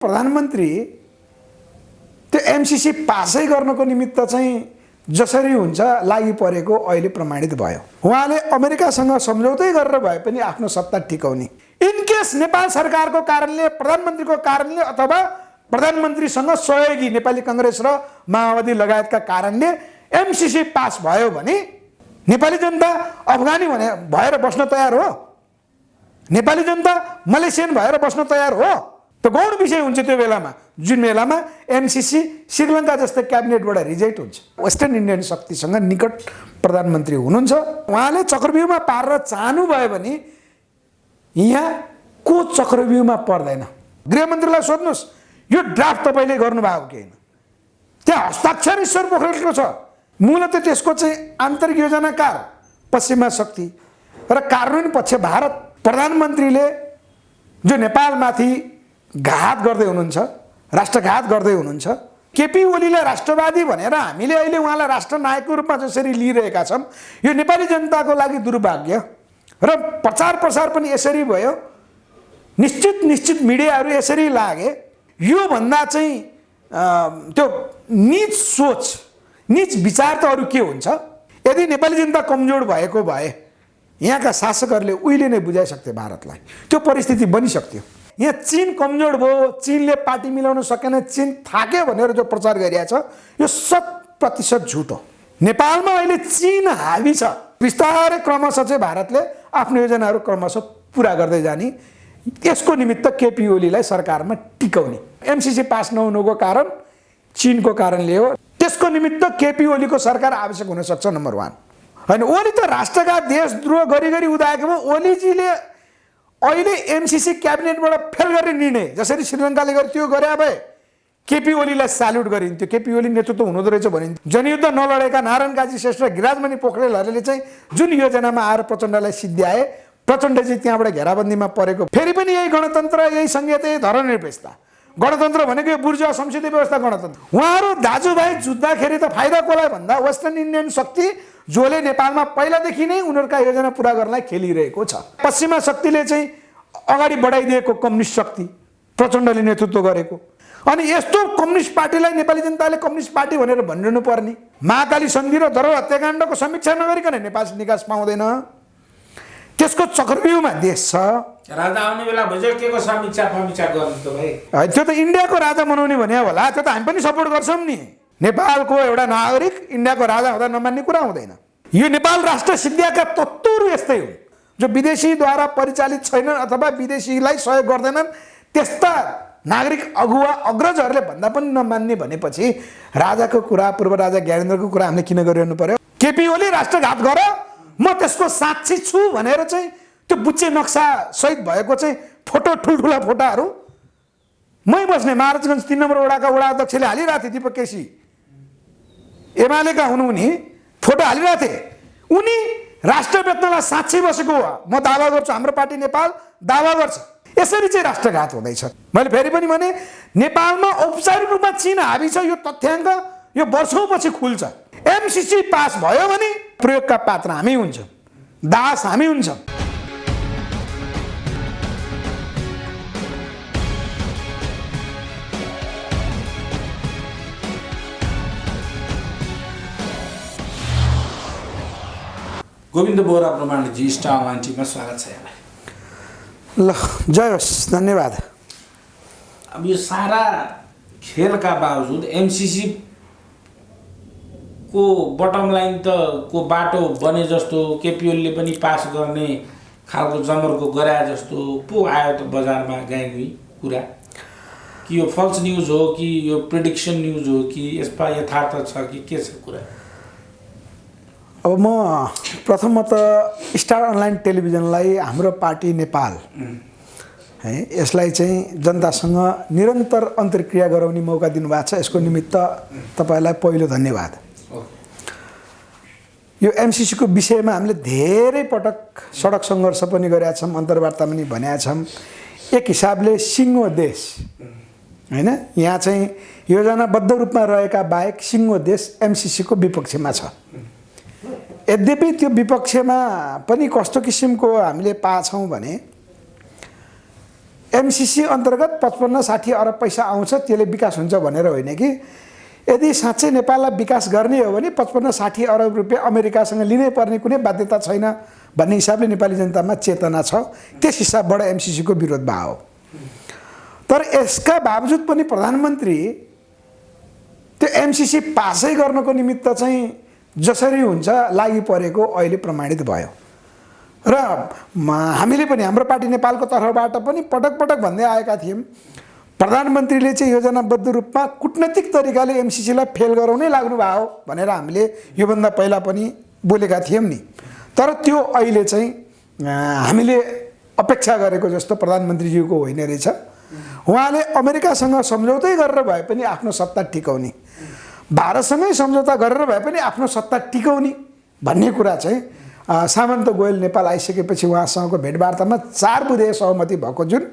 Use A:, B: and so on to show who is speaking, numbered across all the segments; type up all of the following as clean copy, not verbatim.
A: प्रधानमन्त्री त्यो एमसीसी पासै गर्नको निमित्त चाहिँ जसरी हुन्छ लागि परेको अहिले प्रमाणित भयो। उहाँले अमेरिकासँग सम्झौतै गरेर भए पनि आफ्नो सत्ता टिकाउने, इनकेस नेपाल सरकारको कारणले, प्रधानमन्त्रीको कारणले अथवा प्रधानमन्त्रीसँग सहयोगी नेपाली कांग्रेस र माओवादी लगायतका कारणले एमसीसी पास भयो भने नेपाली जनता अफगानी भएर बस्न तयार हो, नेपाली जनता मलेसियन भएर बस्न तयार हो। त गौण विषय हुन्छ त्यो बेलामा, जुन बेलामा एमसीसी श्रीलङ्का जस्तै क्याबिनेटबाट रिजेक्ट हुन्छ। वेस्टर्न इन्डियन शक्तिसँग निकट प्रधानमन्त्री हुनुहुन्छ, उहाँले चक्रव्यूहमा पारेर चाहनुभयो भने यहाँ को चक्रव्यूहमा पर्दैन। गृहमन्त्रीलाई सोध्नुहोस् यो ड्राफ्ट तपाईँले गर्नुभएको कि होइन? त्यहाँ हस्ताक्षर ईश्वर पोखरेलको छ। मूलत त्यसको चाहिँ आन्तरिक योजनाकार पश्चिमा शक्ति र कार्यान्वयन पक्ष भारत। प्रधानमन्त्रीले जो नेपालमाथि घात गर्दै हुनुहुन्छ, राष्ट्रघात गर्दै हुनुहुन्छ, केपी ओलीलाई राष्ट्रवादी भनेर हामीले अहिले उहाँलाई राष्ट्रनायकको रूपमा जसरी लिइरहेका छौँ, यो नेपाली जनताको लागि दुर्भाग्य र प्रचार प्रसार पनि यसरी भयो। निश्चित मिडियाहरू यसरी लागे। यो भन्दा चाहिँ त्यो नीच सोच, नीच विचार त अरू के हुन्छ? यदि नेपाली जनता कमजोर भएको भए यहाँका शासकहरूले उहिले नै बुझाइसक्थे भारतलाई, त्यो परिस्थिति बनिसक्थ्यो। यहाँ चीन कमजोर भयो, चीनले पार्टी मिलाउन सकेन, चीन थाक्यो भनेर जो प्रचार गरिएको छ यो 100% झुट हो। नेपालमा अहिले चीन हावी छ। बिस्तारै क्रमशः चाहिँ भारतले आफ्नो योजनाहरू क्रमशः पुरा गर्दै जाने, यसको निमित्त केपी ओलीलाई सरकारमा टिकाउने। एमसीसी पास नहुनुको कारण चीनको कारणले हो। त्यसको निमित्त केपी ओलीको सरकार आवश्यक हुन सक्छ। नम्बर 1 हैन, ओली त राष्ट्रघात देशद्रोह गरी उदाएकोमा ओलीजीले अहिले एमसीसी क्याबिनेटबाट फेल गर्ने निर्णय जसरी श्रीलङ्काले गरे त्यो गरे भए केपी ओलीलाई स्याल्युट गरिन्थ्यो। केपी ओली नेतृत्व हुनुहुँदो रहेछ भनिन्थ्यो। जनयुद्ध नलडेका नारायण काजी श्रेष्ठ र गिरिराजमणि पोखरेलहरूले चाहिँ जुन योजनामा आएर प्रचण्डलाई सिद्ध्याए, प्रचण्डजी त्यहाँबाट घेराबन्दीमा परेको। फेरि पनि यही गणतन्त्र, यही संघीयता, यही धर्मनिरपेक्षता। गणतन्त्र भनेको यो बुर्जुवा संसदीय व्यवस्था गणतन्त्र। उहाँहरू दाजुभाइ जुत्दाखेरि त फाइदा कोलाई भन्दा वेस्टर्न इन्डियन शक्ति जोले नेपालमा पहिलादेखि नै उनीहरूका योजना पुरा गर्नलाई खेलिरहेको छ। पश्चिमा शक्तिले चाहिँ अगाडि बढाइदिएको कम्युनिस्ट शक्ति प्रचण्डले नेतृत्व गरेको। अनि यस्तो कम्युनिस्ट पार्टीलाई नेपाली जनताले कम्युनिस्ट पार्टी भनेर भनिरहनु पर्ने? महाकाली सन्धि र धरोहर हत्याकाण्डको समीक्षा नगरिकन नेपाल निकास पाउँदैन। त्यसको चक्रव्यूहमा देश छ।
B: राजा आउने बेला भइसक्यो, के को समीक्षा गर्नु त भाइ?
A: त्यो त इन्डियाको राजा बनाउने भने होला, त्यो त हामी पनि सपोर्ट गर्छौँ नि। नेपालको एउटा नागरिक इन्डियाको राजा हुँदा नमान्ने कुरा हुँदैन। यो नेपाल राष्ट्र सिद्धिएका तत्त्वहरू यस्तै हुन् जो विदेशीद्वारा परिचालित छैनन् अथवा विदेशीलाई सहयोग गर्दैनन्। त्यस्ता नागरिक अगुवा अग्रजहरूले भन्दा पनि नमान्ने भनेपछि राजाको कुरा, पूर्व राजा ज्ञानेन्द्रको कुरा हामीले किन गरिरहनु पर्यो? केपी ओली राष्ट्रघात गर, म त्यसको साक्षी छु भनेर चाहिँ त्यो बुच्चे नक्सा सहित भएको चाहिँ फोटो, ठुल्ठुला फोटाहरू मै बस्ने महाराजगञ्ज 3 नम्बर वडाका वडा अध्यक्षले हालिरहेको थिए। दीपक केसी एमालेका हुनुहुने फोटो हालिरहेको थिए। उनी राष्ट्र बेच्नलाई साक्षी बसेको हो। म दावा गर्छु, हाम्रो पार्टी नेपाल दावा गर्छ। यसरी चाहिँ राष्ट्रघात हुँदैछ। मैले फेरि पनि भने नेपालमा औपचारिक रूपमा चीन हावी छ, यो तथ्याङ्क यो वर्षौँपछि खुल्छ। एमसीसी पास भयो भने प्रयोगका पात्र हामी हुन्छौँ, दास हामी हुन्छौँ।
B: गोविन्द बोहरा ब्रह्माण्डजी स्टार वान्टीमा स्वागत छ यहाँलाई।
A: ल, जय होस्, धन्यवाद।
B: अब यो सारा खेलका बावजुद एमसीसी को बटम लाइन त को बाटो बने जस्तो, केपी ओलीले पनि पास गर्ने खालको जमर्को गराए जस्तो पो आयो त बजारमा गाईगुई कुरा। कि यो फल्स न्युज हो कि यो प्रेडिक्सन न्युज हो कि यसमा यथार्थ छ कि के छ कुरा?
A: अब म प्रथमत स्टार अनलाइन टेलिभिजनलाई, हाम्रो पार्टी नेपाल है, यसलाई चाहिँ जनतासँग निरन्तर अन्तर्क्रिया गराउने मौका दिनुभएको छ। यसको निमित्त तपाईँलाई पहिलो धन्यवाद। यो एमसीसीको विषयमा हामीले धेरै पटक सडक सङ्घर्ष पनि गरेका छौँ, अन्तर्वार्ता पनि भनेका छौँ। एक हिसाबले सिङ्गो देश हैन, यहाँ चाहिँ योजनाबद्ध रूपमा रहेका बाहेक सिङ्गो देश एमसीसीको विपक्षमा छ। यद्यपि त्यो विपक्षमा पनि कस्तो किसिमको हामीले पाछौँ भने एमसिसी अन्तर्गत 55-60 अरब पैसा आउँछ त्यसले विकास हुन्छ भनेर होइन कि यदि साँच्चै नेपाललाई विकास गर्ने हो भने 55-60 अरब रुपियाँ अमेरिकासँग लिनै पर्ने कुनै बाध्यता छैन भन्ने हिसाबले नेपाली जनतामा चेतना छ। त्यस हिसाबबाट एमसिसीको विरोध भयो। तर यसका बावजुद पनि प्रधानमन्त्री त्यो एमसिसी पासै गर्नको निमित्त चाहिँ जसरी हुन्छ लागि परेको अहिले प्रमाणित भयो। र हामीले पनि हाम्रो पार्टी नेपालको तर्फबाट पनि पटक पटक भन्दै आएका थियौँ प्रधानमन्त्रीले चाहिँ योजनाबद्ध रूपमा कूटनीतिक तरिकाले एमसिसीलाई फेल गराउनै लाग्नु भयो भनेर हामीले योभन्दा पहिला पनि बोलेका थियौँ नि। तर त्यो अहिले चाहिँ हामीले अपेक्षा गरेको जस्तो प्रधानमन्त्रीज्यूको होइन रहेछ। उहाँले अमेरिकासँग सम्झौतै गरेर भए पनि आफ्नो सत्ता टिकाउने, भारतसँगै सम्झौता गरेर भए पनि आफ्नो सत्ता टिकाउने भन्ने कुरा चाहिँ सामन्त गोयल नेपाल आइसकेपछि उहाँसँगको भेटवार्तामा 4 बुँदे सहमति भएको जुन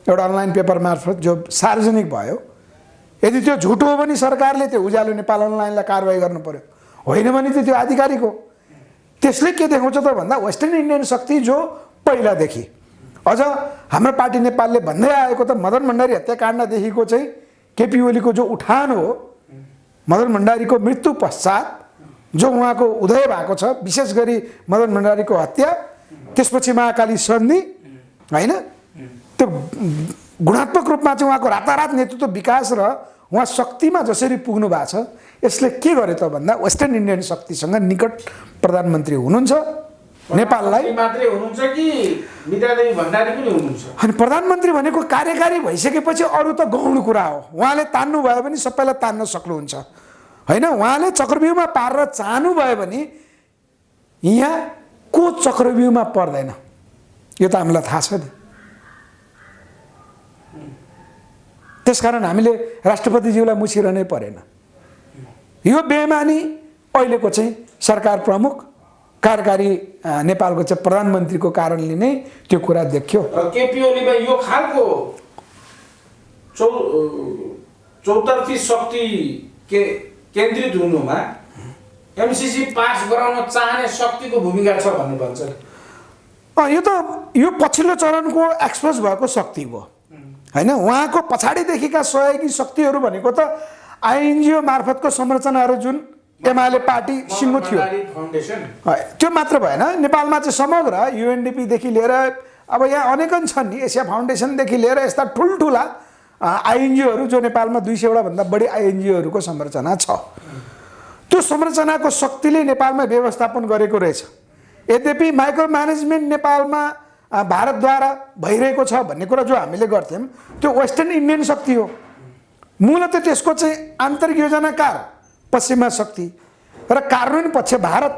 A: एउटा अनलाइन पेपर मार्फत जो सार्वजनिक भयो, यदि त्यो झुटो हो भने सरकारले त्यो उज्यालो नेपाल अनलाइनलाई कारवाही गर्नु पर्यो, होइन भने त्यो आधिकारिक हो। त्यसले के देखाउँछ त भन्दा वेस्टर्न इन्डियन शक्ति जो पहिलादेखि अझ हाम्रो पार्टी नेपालले भन्दै आएको त मदन भण्डारी हत्याकाण्डदेखिको चाहिँ केपी ओलीको जो उठान हो, मदन भण्डारीको मृत्यु पश्चात जो उहाँको उदय भएको छ, विशेष गरी मदन भण्डारीको हत्या, त्यसपछि महाकाली सन्धि, होइन, त्यो गुणात्मक रूपमा चाहिँ उहाँको रातारात नेतृत्व विकास र उहाँ शक्तिमा जसरी पुग्नु भएको छ, यसले के गर्यो त भन्दा वेस्टर्न इन्डियन शक्तिसँग निकट प्रधानमन्त्री हुनुहुन्छ। नेपाललाई
B: मात्रै हुनुहुन्छ कि मित्रादेवी भण्डारी पनि हुनुहुन्छ?
A: अनि प्रधानमन्त्री भनेको कार्यकारी भइसकेपछि अरू त गौण कुरा हो। उहाँले तान्नु भयो भने सबैलाई तान्न सक्नुहुन्छ, होइन। उहाँले चक्रव्यूहमा पारेर चाहनु भयो भने यहाँ को चक्रव्यूहमा पर्दैन, यो त हामीलाई थाहा छ नि। त्यसकारण हामीले राष्ट्रपतिज्यूलाई मुछिरहनै परेन। यो बेमानी अहिलेको चाहिँ सरकार प्रमुख कार्यकारी नेपालको चाहिँ प्रधानमन्त्रीको कारणले नै त्यो कुरा देखियो।
B: केपी ओलीमा यो खालको चौतर्फी शक्ति केन्द्रित हुनुमा एमसिसी पास गराउन चाहने शक्तिको भूमिका छ भन्ने भन्छ।
A: यो पछिल्लो चरणको एक्सपोज भएको शक्ति हो, होइन। उहाँको पछाडिदेखिका सहयोगी शक्तिहरू भनेको त आइएनजिओ मार्फतको संरचनाहरू जुन एमाले पार्टी सिङ्गो थियो, त्यो मात्र भएन। नेपालमा चाहिँ समग्र युएनडिपीदेखि लिएर अब यहाँ अनेकन छन् नि, एसिया फाउन्डेसनदेखि लिएर यस्ता ठुल्ठुला आइएनजिओहरू जो नेपालमा 200 भन्दा बढी आइएनजिओहरूको संरचना छ। त्यो संरचनाको शक्तिले नेपालमा व्यवस्थापन गरेको रहेछ। यद्यपि माइक्रो म्यानेजमेन्ट नेपालमा भारतद्वारा भइरहेको छ भन्ने कुरा जो हामीले गर्थ्यौँ, त्यो वेस्टर्न इन्डियन शक्ति हो। मूलतः त्यसको चाहिँ आन्तरिक योजनाकार पश्चिमा शक्ति र कार्यान्वयन पक्ष भारत,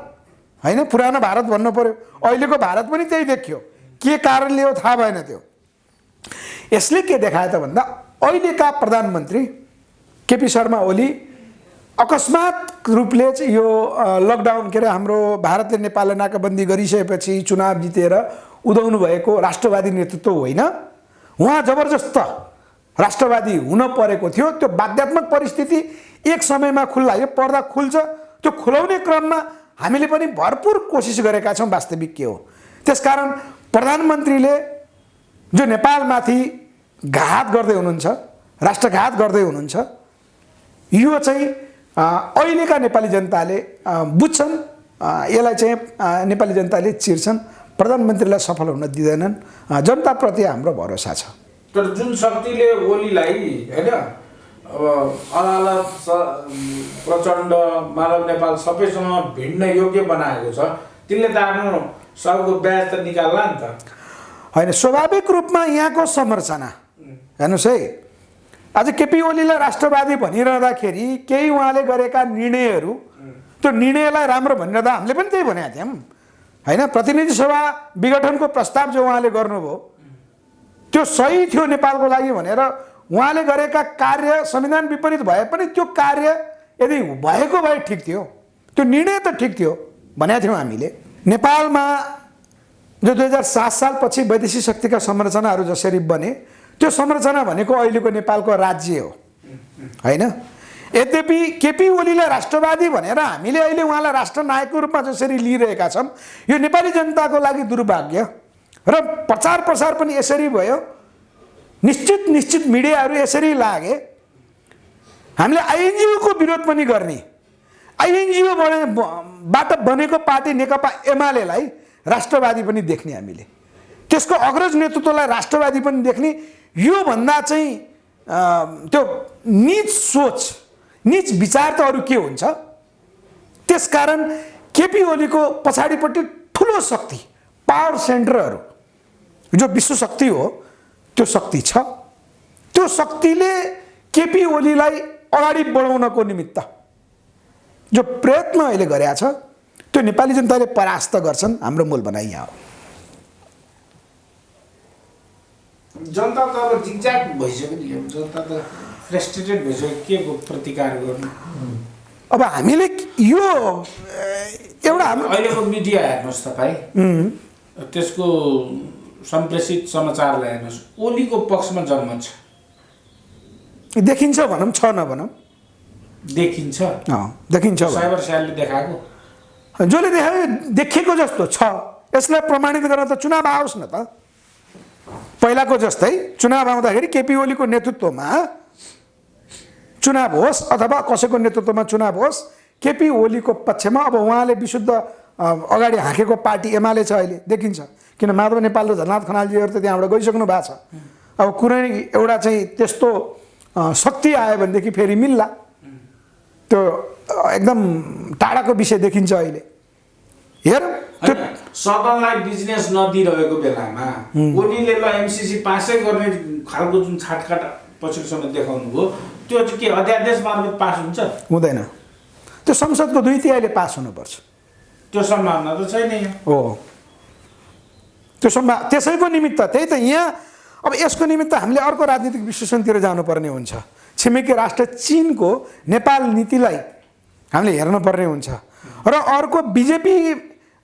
A: होइन, पुरानो भारत भन्नु पर्यो। अहिलेको भारत पनि त्यही देखियो, के कारणले हो थाहा भएन त्यो। यसले के देखायो त भन्दा अहिलेका प्रधानमन्त्री केपी शर्मा ओली अकस्मात रूपले चाहिँ यो लकडाउन के अरे हाम्रो भारतले नेपाललाई नाकाबन्दी गरिसकेपछि चुनाव जितेर उदाउनु भएको राष्ट्रवादी नेतृत्व होइन। उहाँ जबरजस्त राष्ट्रवादी हुन परेको थियो। त्यो बाध्यात्मक परिस्थिति एक समयमा खुल्ला, यो पर्दा खुल्छ। त्यो खुलाउने क्रममा हामीले पनि भरपुर कोसिस गरेका छौँ, वास्तविक के हो। त्यसकारण प्रधानमन्त्रीले जो नेपालमाथि घात गर्दै हुनुहुन्छ, राष्ट्रघात गर्दै हुनुहुन्छ, यो चाहिँ अहिलेका नेपाली जनताले बुझ्छन्। यसलाई चाहिँ नेपाली जनताले चिर्छन्। प्रधानमन्त्रीलाई सफल हुन दिँदैनन्। जनताप्रति हाम्रो भरोसा छ।
B: तर जुन शक्तिले ओलीलाई, होइन, अब अदालत प्रचण्ड माधव नेपाल सबैसँग भिड्न योग्य बनाएको छ, त्यसले त आफ्नो सबको ब्याज त निकाल्ला नि त,
A: होइन। स्वाभाविक रूपमा यहाँको संरचना हेर्नुहोस् है, आज केपी ओलीलाई राष्ट्रवादी भनिरहँदाखेरि केही उहाँले गरेका निर्णयहरू, त्यो निर्णयलाई राम्रो भनिरहँदा हामीले पनि त्यही भनेका थियौँ, होइन। प्रतिनिधि सभा विघटनको प्रस्ताव जो उहाँले गर्नुभयो त्यो सही थियो नेपालको लागि भनेर उहाँले गरेका कार्य संविधान विपरीत भए पनि त्यो कार्य यदि भएको भए ठिक थियो, त्यो निर्णय त ठिक थियो भनेका थियौँ हामीले। नेपालमा जो 2007 सालपछि वैदेशिक शक्तिका संरचनाहरू जसरी बने, त्यो संरचना भनेको अहिलेको नेपालको राज्य हो, होइन। यद्यपि केपी ओलीलाई राष्ट्रवादी भनेर हामीले अहिले उहाँलाई राष्ट्रनायकको रूपमा जसरी लिइरहेका छौँ, यो नेपाली जनताको लागि दुर्भाग्य र प्रचार प्रसार पनि यसरी भयो। निश्चित मिडियाहरू यसरी लागे हामीले आइएनजिओको विरोध पनि गर्ने, आइएनजिओबाट बनेको पार्टी नेकपा एमालेलाई राष्ट्रवादी पनि देख्ने, हामीले त्यसको अग्रज नेतृत्वलाई राष्ट्रवादी पनि देख्ने। यो भन्दा चाहिँ त्यो नीच सोच, नीच विचार त अरू के हुन्छ? त्यसकारण केपी ओलीको पछाडिपट्टि ठुलो शक्ति, पावर सेन्टरहरू जो विश्व शक्ति हो त्यो शक्ति छ। त्यो शक्तिले केपी ओलीलाई अगाडि बढाउनको निमित्त जो प्रयत्न अहिले गरेका छ त्यो नेपाली जनताले परास्त गर्छन्। हाम्रो मूल भनाइ यहाँ हो।
B: जनता त अब जिगज्याग भइसक्यो नि, जनता त फ्रस्ट्रेटेड भइसक्यो, के को प्रतिकार गर्नु?
A: अब हामीले यो एउटा
B: अहिलेको मिडिया हेर्नुहोस् तपाईँ, त्यसको सम्प्रेषित समाचारलाई हेर्नुहोस्, ओलीको पक्षमा जनमत छ,
A: देखिन्छ भनौँ, छ नभनौँ,
B: देखिन्छ,
A: देखिन्छ।
B: साइबर सेलले देखाएको,
A: जसले देखेको जस्तो छ, यसलाई प्रमाणित गर्न त चुनाव आओस् न त। पहिलाको जस्तै चुनाव आउँदाखेरि केपी ओलीको नेतृत्वमा चुनाव होस् अथवा कसैको नेतृत्वमा चुनाव होस्, केपी ओलीको पक्षमा अब उहाँले विशुद्ध अगाडि हाँकेको पार्टी एमाले छ। अहिले देखिन्छ, किन माधव नेपाल र झलनाथ खनालजीहरू त त्यहाँबाट गइसक्नु भएको छ। अब कुनै एउटा चाहिँ त्यस्तो शक्ति आयो भनेदेखि फेरि मिल्ला, त्यो एकदम टाढाको विषय देखिन्छ अहिले। हेर,
B: सदनलाई बिजनेस नदिइरहेको बेलामा ओलीले ल एमसिसी पासै गर्ने खालको जुन छाटकाट पछिल्लोसम्म देखाउनु भयो, त्यो चाहिँ के अध्यादेश मार्फत पास हुन्छ?
A: हुँदैन, त्यो संसदको 2/3 पास हुनुपर्छ।
B: त्यो सम्भावना त छैन
A: हो। त्यो त्यसैको निमित्त त्यही त यहाँ अब यसको निमित्त हामीले अर्को राजनीतिक विश्लेषणतिर जानुपर्ने हुन्छ। छिमेकी राष्ट्र चीनको नेपाल नीतिलाई हामीले हेर्नुपर्ने हुन्छ। र अर्को बिजेपी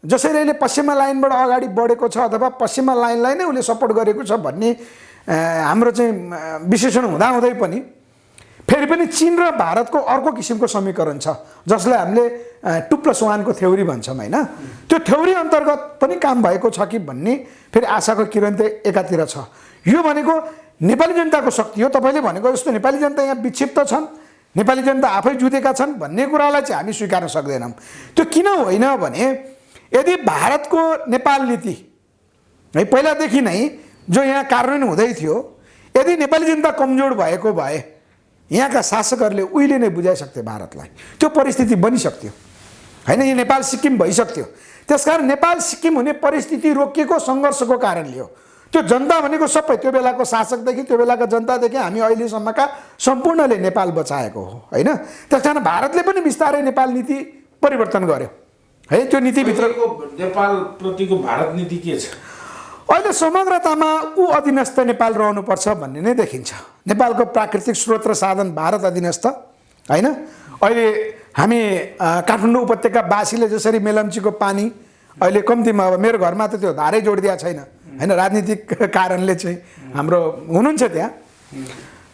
A: जसरी अहिले पश्चिमा लाइनबाट अगाडि बढेको छ अथवा पश्चिमा लाइनलाई नै उसले सपोर्ट गरेको छ भन्ने हाम्रो चाहिँ विश्लेषण हुँदाहुँदै पनि फेरि पनि चीन र भारतको अर्को किसिमको समीकरण छ, जसलाई हामीले 2+1 को थ्योरी भन्छौँ होइन। त्यो थ्योरी अन्तर्गत पनि काम भएको छ कि भन्ने फेरि आशाको किरण त एकातिर छ। यो भनेको नेपाली जनताको शक्ति हो। तपाईँले भनेको जस्तो नेपाली जनता यहाँ विक्षिप्त छन्, नेपाली जनता आफै जुधेका छन् भन्ने कुरालाई चाहिँ हामी स्वीकार्न सक्दैनौँ। त्यो किन होइन भने यदि भारतको नेपाल नीति है पहिलादेखि नै जो यहाँ कार्यान्वयन हुँदै थियो, यदि नेपाली जनता कमजोर भएको भए यहाँका शासकहरूले उहिले नै बुझाइसक्थे भारतलाई, त्यो परिस्थिति बनिसक्थ्यो होइन। यो नेपाल सिक्किम भइसक्थ्यो। त्यसकारण नेपाल सिक्किम हुने परिस्थिति रोकिएको सङ्घर्षको कारणले हो। त्यो जनता भनेको सबै त्यो बेलाको शासकदेखि त्यो बेलाका जनतादेखि हामी अहिलेसम्मका सम्पूर्णले नेपाल बचाएको हो होइन। त्यस कारण भारतले पनि बिस्तारै नेपाल नीति परिवर्तन गर्यो है। त्यो नीतिभित्रको
B: नेपाल प्रतिको भारत नीति के छ?
A: अहिले समग्रतामा अधीनस्थ नेपाल रहनुपर्छ भन्ने नै देखिन्छ। नेपालको प्राकृतिक स्रोत र साधन भारत अधीनस्थ होइन। अहिले हामी काठमाडौँ उपत्यकावासीले जसरी मेलम्चीको पानी अहिले कम्तीमा, अब मेरो घरमा त त्यो धारै जोडिदिएको छैन होइन, राजनीतिक कारणले चाहिँ हाम्रो हुनुहुन्छ त्यहाँ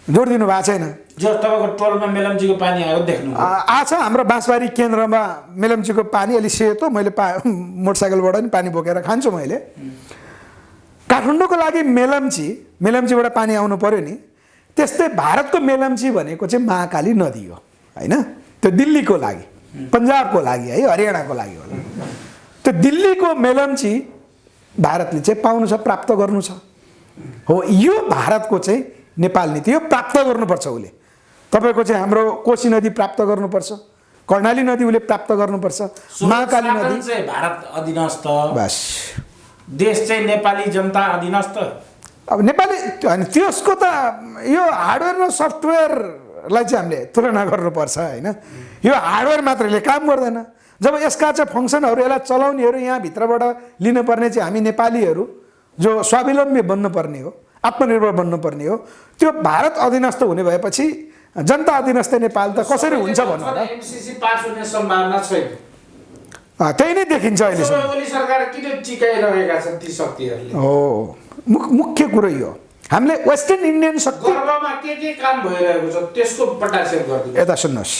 A: जोडिदिनु भएको छैन।
B: तपाईँको टोलमा मेलम्चीको पानी आएको देख्नु
A: आछ। हाम्रो बाँसबारी केन्द्रमा मेलम्चीको पानी अलि सेतो, मैले मोटरसाइकलबाट पनि पानी बोकेर खान्छु मैले। काठमाडौँको लागि मेलम्चीबाट पानी आउनु पर्यो नि, त्यस्तै भारतको मेलम्ची भनेको चाहिँ महाकाली नदी हो होइन। त्यो दिल्लीको लागि, पन्जाबको लागि है, हरियाणाको लागि होला। त्यो दिल्लीको मेलम्ची भारतले चाहिँ पाउनु छ, प्राप्त गर्नु छ हो। यो भारतको चाहिँ नेपाल नीति, यो प्राप्त गर्नुपर्छ उसले। तपाईँको चाहिँ हाम्रो कोशी नदी प्राप्त गर्नुपर्छ, कर्णाली नदी उसले प्राप्त गर्नुपर्छ, महाकाली नदी
B: चाहिँ भारत अधीनस्थ,
A: बस
B: देश चाहिँ नेपाली जनता अधीनस्थ।
A: अब नेपाली होइन, त्यसको त यो हार्डवेयर र सफ्टवेयरलाई चाहिँ हामीले तुलना गर्नुपर्छ होइन। यो हार्डवेयर मात्रले काम गर्दैन। जब यसका चाहिँ फङ्सनहरू यसलाई चलाउनेहरू यहाँभित्रबाट लिनुपर्ने चाहिँ हामी नेपालीहरू जो स्वावलम्बी बन्नुपर्ने हो, आत्मनिर्भर बन्नुपर्ने हो, त्यो भारत अधीनस्थ हुने भएपछि जनता अधीनस्थ नेपाल त कसरी हुन्छ भन्नु होला।
B: एमसिसी पास हुने सम्भावना छैन,
A: त्यही नै देखिन्छ अहिलेसम्म।
B: ओली सरकार किन टिकाइरहेका छन् ती शक्तिहरूले?
A: हो, मुख्य कुरो यो हामीले वेस्टर्न इन्डियन शक्ति
B: गर्भमा के काम भइरहेको छ त्यसको पटाक्षेप गरिदिनु।
A: यता सुन्नुहोस्,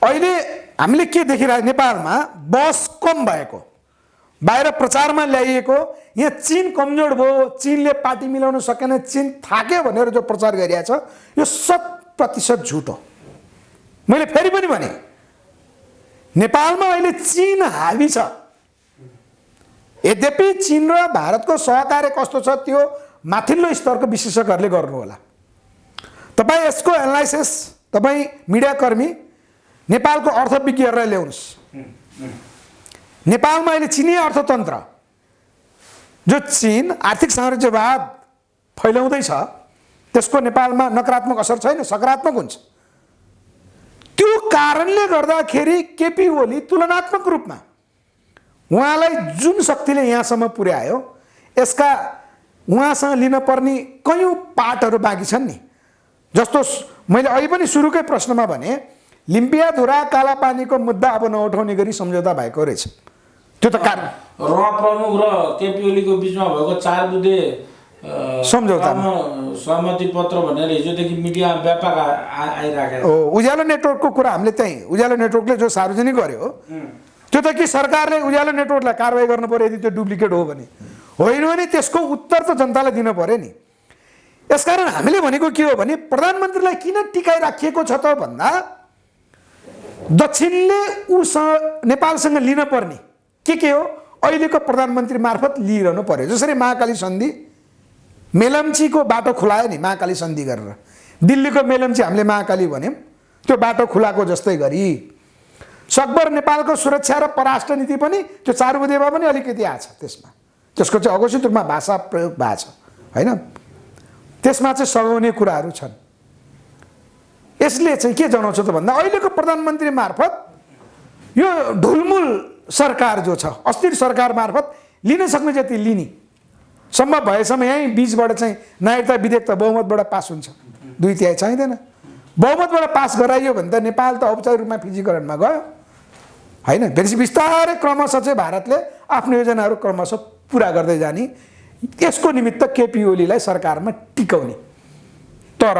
A: अहिले हामीले के देखिरहेको नेपालमा बस कम भएको, बाहिर प्रचारमा ल्याइएको, यहाँ चीन कमजोर भयो, चीनले पार्टी मिलाउन सकेन, चीन थाक्यो भनेर जो प्रचार गरिएको छ यो 100% झुट हो। मैले फेरि पनि भने नेपालमा अहिले चीन हावी छ। यद्यपि चीन र भारतको सहकार्य कस्तो छ त्यो माथिल्लो स्तरको विशेषज्ञहरूले गर्नु होला। तपाईँ यसको एनालाइसिस, तपाईँ मिडियाकर्मी नेपालको अर्थविज्ञहरूलाई ल्याउनुहोस्। नेपालमा अहिले चिनी अर्थतन्त्र जो चीन आर्थिक साम्राज्यवाद फैलाउँदैछ त्यसको नेपालमा नकारात्मक असर छैन, सकारात्मक हुन्छ। त्यो कारणले गर्दाखेरि केपी ओली तुलनात्मक रूपमा उहाँलाई जुन शक्तिले यहाँसम्म पुर्यायो यसका उहाँसँग लिन पर्ने कयौँ पाटहरू बाँकी छन् नि। जस्तो मैले अहिले पनि सुरुकै प्रश्नमा भने लिम्पियाधुरा कालापानीको मुद्दा अब नउठाउने गरी सम्झौता भएको रहेछ। त्यो त कारण
B: प्रमुख र केपी ओलीको बिचमा भएको 4 बुँदे
A: सम्झौतामा
B: सहमति पत्र भनेर हिजोदेखि मिडियामा व्यापक आइराखेको
A: हो। उज्यालो नेटवर्कको कुरा हामीले त्यहीँ उज्यालो नेटवर्कले जो सार्वजनिक गर्यो त्यो त कि सरकारले उज्यालो नेटवर्कलाई कारवाही गर्नु पर्यो यदि त्यो डुप्लिकेट हो भने, होइन भने त्यसको उत्तर त जनतालाई दिन पर्यो नि। यसकारण हामीले भनेको के हो भने प्रधानमन्त्रीलाई किन टिकाइ राखिएको छ त भन्दा दक्षिणले उसँग नेपालसँग लिन पर्ने के हो अहिलेको प्रधानमन्त्री मार्फत लिइरहनु पर्यो। जसरी महाकाली सन्धि मेलम्चीको बाटो खुलायो नि महाकाली सन्धि गरेर, दिल्लीको मेलम्ची हामीले महाकाली भन्यौँ, त्यो बाटो खुलाएको जस्तै गरी सकभर नेपालको सुरक्षा र परराष्ट्र नीति पनि त्यो 4 बुँदेमा पनि अलिकति आछ। त्यसमा त्यसको चाहिँ अघोषित रूपमा भाषा प्रयोग भएको छ होइन, त्यसमा चाहिँ सघाउने कुराहरू छन्। यसले चाहिँ के जनाउँछ त भन्दा अहिलेको प्रधानमन्त्री मार्फत यो ढुलमुल सरकार जो छ अस्थिर सरकार मार्फत लिन सक्ने जति लिने सम्भव भएसम्म यहीँ बिचबाट चाहिँ नागरिकता विधेयक त बहुमतबाट पास हुन्छ, 2/3 चाहिँदैन। बहुमतबाट पास गराइयो भने त नेपाल त औपचारिक रूपमा फिजीकरणमा गयो होइन। फेरि बिस्तारै क्रमशः चाहिँ भारतले आफ्नो योजनाहरू क्रमशः पुरा गर्दै जाने, यसको निमित्त केपी ओलीलाई सरकारमा टिकाउने। तर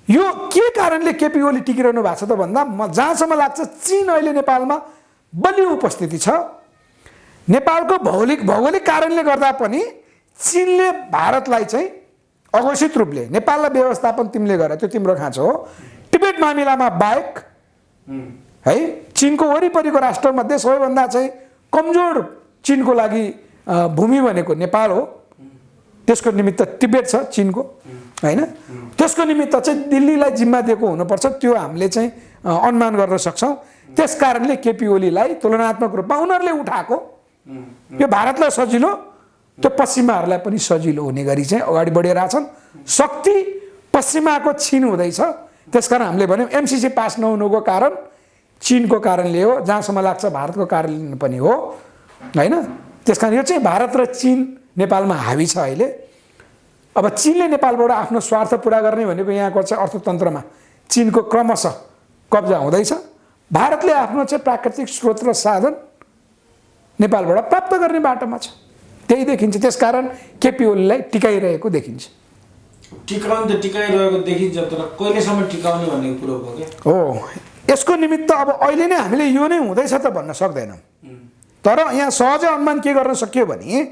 A: यो के कारणले केपी ओली टिकिरहनु भएको छ त भन्दा जहाँसम्म लाग्छ चीन अहिले नेपालमा बलियो उपस्थिति छ। नेपालको भौगोलिक कारणले गर्दा पनि चीनले भारतलाई चाहिँ अघोषित रूपले नेपाललाई व्यवस्थापन तिमीले गर, त्यो तिम्रो खाँचो हो। टिबेट मामिलामा बाहेक है चीनको वरिपरिको राष्ट्रमध्ये सबैभन्दा चाहिँ कमजोर चीनको लागि भूमि भनेको नेपाल हो। त्यसको निमित्त तिब्बत छ चीनको होइन, त्यसको निमित्त चाहिँ दिल्लीलाई जिम्मा दिएको हुनुपर्छ, त्यो हामीले चाहिँ अनुमान गर्न सक्छौँ। त्यस कारणले केपी ओलीलाई तुलनात्मक रूपमा उनीहरूले उठाएको यो भारतलाई सजिलो, त्यो पश्चिमाहरूलाई पनि सजिलो हुने गरी चाहिँ अगाडि बढिरहेछन्। शक्ति पश्चिमाको छिन हुँदैछ, त्यसकारण हामीले भन्यौँ एमसिसी पास नहुनुको कारण चीनको कारणले हो, जहाँसम्म लाग्छ भारतको कारणले पनि हो होइन। त्यसकारण यो चाहिँ भारत र चीन नेपालमा हावी छ अहिले। अब चीनले नेपालबाट आफ्नो स्वार्थ पुरा गर्ने भनेको यहाँको चाहिँ अर्थतन्त्रमा चीनको क्रमशः कब्जा हुँदैछ। भारतले आफ्नो चाहिँ प्राकृतिक स्रोत र साधन नेपालबाट प्राप्त गर्ने बाटोमा छ, त्यही देखिन्छ। त्यसकारण केपी ओलीलाई टिकाइरहेको देखिन्छ।
B: टिकाउनु त टिकाइरहेको देखिन्छ, तर कहिलेसम्म टिकाउने भन्ने कुरो हो क्या
A: हो। यसको निमित्त अब अहिले नै हामीले यो नै हुँदैछ त भन्न सक्दैनौँ, तर यहाँ सहजै अनुमान के गर्न सकियो भने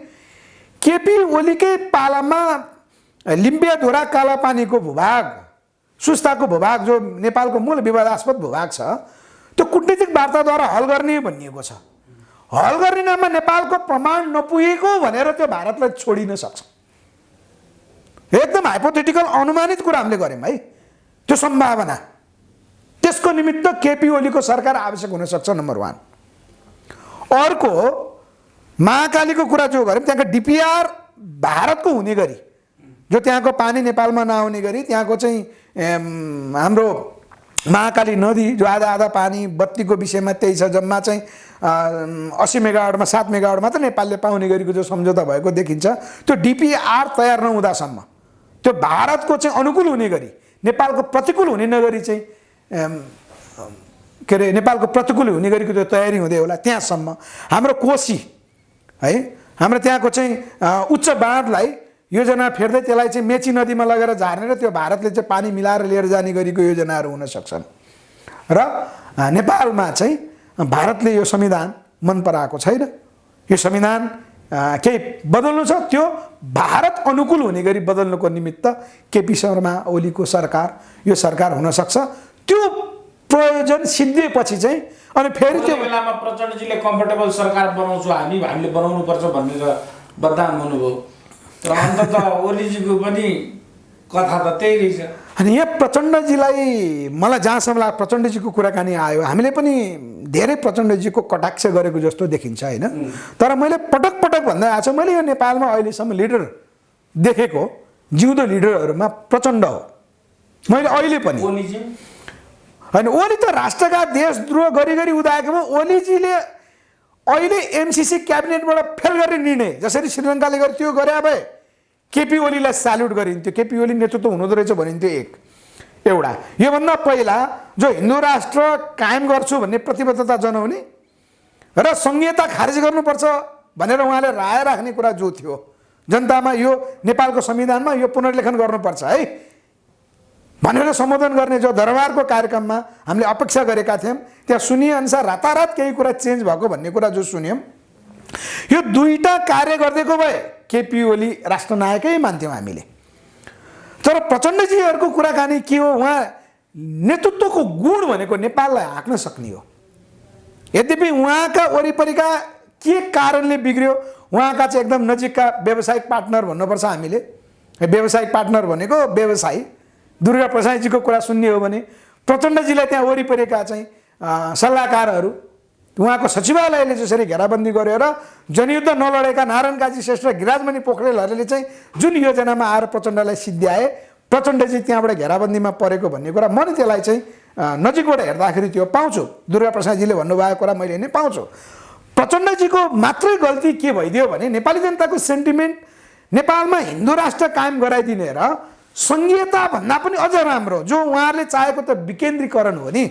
A: केपी ओलीकै पालामा लिम्पियाधुरा कालापानीको भूभाग, सुस्ताको भूभाग जो नेपालको मूल विवादास्पद भूभाग छ त्यो कूटनीतिक वार्ताद्वारा हल गर्ने भनिएको छ। हल गर्ने नाममा नेपालको प्रमाण नपुगेको भनेर त्यो भारतलाई छोडिन सक्छ। एकदम हाइपोथेटिकल अनुमानित कुरा हामीले गऱ्यौँ है, त्यो सम्भावना। त्यसको निमित्त केपी ओलीको सरकार आवश्यक हुन सक्छ, नम्बर 1। अर्को महाकालीको कुरा जो गऱ्यौँ त्यहाँको डिपिआर भारतको हुने गरी, जो त्यहाँको पानी नेपालमा नआउने गरी त्यहाँको चाहिँ हाम्रो महाकाली नदी जो आधा पानी बत्तीको विषयमा त्यही छ, जम्मा चाहिँ 80 मेगावाटमा 7 मेगावाट मात्र नेपालले पाउने गरेको जो सम्झौता भएको देखिन्छ। त्यो डिपिआर तयार नहुँदासम्म त्यो भारतको चाहिँ अनुकूल हुने गरी, नेपालको प्रतिकूल हुने नगरी चाहिँ के अरे नेपालको प्रतिकूल हुने गरेको त्यो तयारी हुँदै होला। त्यहाँसम्म हाम्रो कोशी है, हाम्रो त्यहाँको चाहिँ उच्च बाँधलाई योजना फेर्दै त्यसलाई चाहिँ मेची नदीमा लगेर झार्ने र त्यो भारतले चाहिँ पानी मिलाएर लिएर जाने गरेको योजनाहरू हुन सक्छन्। र नेपालमा चाहिँ भारतले यो संविधान मन पराएको छैन, यो संविधान केही बदल्नु छ, त्यो भारत अनुकूल हुने गरी बदल्नुको निमित्त केपी शर्मा ओलीको सरकार, यो सरकार हुन सक्छ। त्यो प्रयोजन सिद्धिएपछि चाहिँ अनि फेरि त्यो
B: बेलामा प्रचण्डजीले कम्फर्टेबल सरकार बनाउँछु हामीले बनाउनु पर्छ भनेर बदनाम हुनुभयो, तर अन्तत ओलीजीको पनि कथा त त्यही रहेछ।
A: अनि यहाँ प्रचण्डजीलाई मलाई जहाँसम्म लाग्छ प्रचण्डजीको कुराकानी आयो, हामीले पनि धेरै प्रचण्डजीको कटाक्ष गरेको जस्तो देखिन्छ होइन। तर मैले पटक पटक भन्दै आएको छु, मैले यो नेपालमा अहिलेसम्म लिडर देखेको जिउँदो लिडरहरूमा प्रचण्ड हो। मैले अहिले पनि होइन, ओली त राष्ट्रघात देशद्रोह गरी गरी उदाएकोमा ओलीजीले अहिले एमसिसी क्याबिनेटबाट फेल गर्ने निर्णय जसरी श्रीलङ्काले गरे त्यो गरे भए केपी ओलीलाई स्याल्युट गरिन्थ्यो, केपी ओली नेतृत्व हुनुहुँदो रहेछ भनिन्थ्यो। एउटा योभन्दा पहिला जो हिन्दू राष्ट्र कायम गर्छु भन्ने प्रतिबद्धता जनाउने र संहिता खारेज गर्नुपर्छ भनेर उहाँले राय राख्ने कुरा जो थियो जनतामा, यो नेपालको संविधानमा यो पुनर्लेखन गर्नुपर्छ है भनेर सम्बोधन गर्ने जो दरबारको कार्यक्रममा हामीले अपेक्षा गरेका थियौँ, त्यहाँ सुनिए अनुसार रातारात केही कुरा चेन्ज भएको भन्ने कुरा जो सुन्यौँ, यो दुईटा कार्य गरिदिएको भए केपी ओली राष्ट्रनायकै मान्थ्यौँ हामीले। तर प्रचण्डजीहरूको कुराकानी के हो, उहाँ नेतृत्वको गुण भनेको नेपाललाई हाँक्न सक्ने हो। यद्यपि उहाँका वरिपरिका के कारणले बिग्रियो, उहाँका चाहिँ एकदम नजिकका व्यावसायिक पार्टनर भन्नुपर्छ हामीले। व्यावसायिक पार्टनर भनेको व्यवसायी दुर्गा प्रसादजीको कुरा सुन्ने हो भने प्रचण्डजीलाई त्यहाँ वरिपरिका चाहिँ सल्लाहकारहरू, उहाँको सचिवालयले जसरी घेराबन्दी गरेर जनयुद्ध नलडेका नारायण काजी श्रेष्ठ र गिराजमणि पोखरेलहरूले चाहिँ जुन योजनामा आएर प्रचण्डलाई सिद्ध्याए, प्रचण्डजी त्यहाँबाट घेराबन्दीमा परेको भन्ने कुरा म नि त्यसलाई चाहिँ नजिकबाट हेर्दाखेरि त्यो पाउँछु। दुर्गा प्रसादजीले भन्नुभएको कुरा मैले नै पाउँछु। प्रचण्डजीको मात्रै गल्ती के भइदियो भने नेपाली जनताको सेन्टिमेन्ट नेपालमा हिन्दू राष्ट्र कायम गराइदिने र संहिता भन्दा पनि अझ राम्रो, जो उहाँहरूले चाहेको त विकेन्द्रीकरण हो नि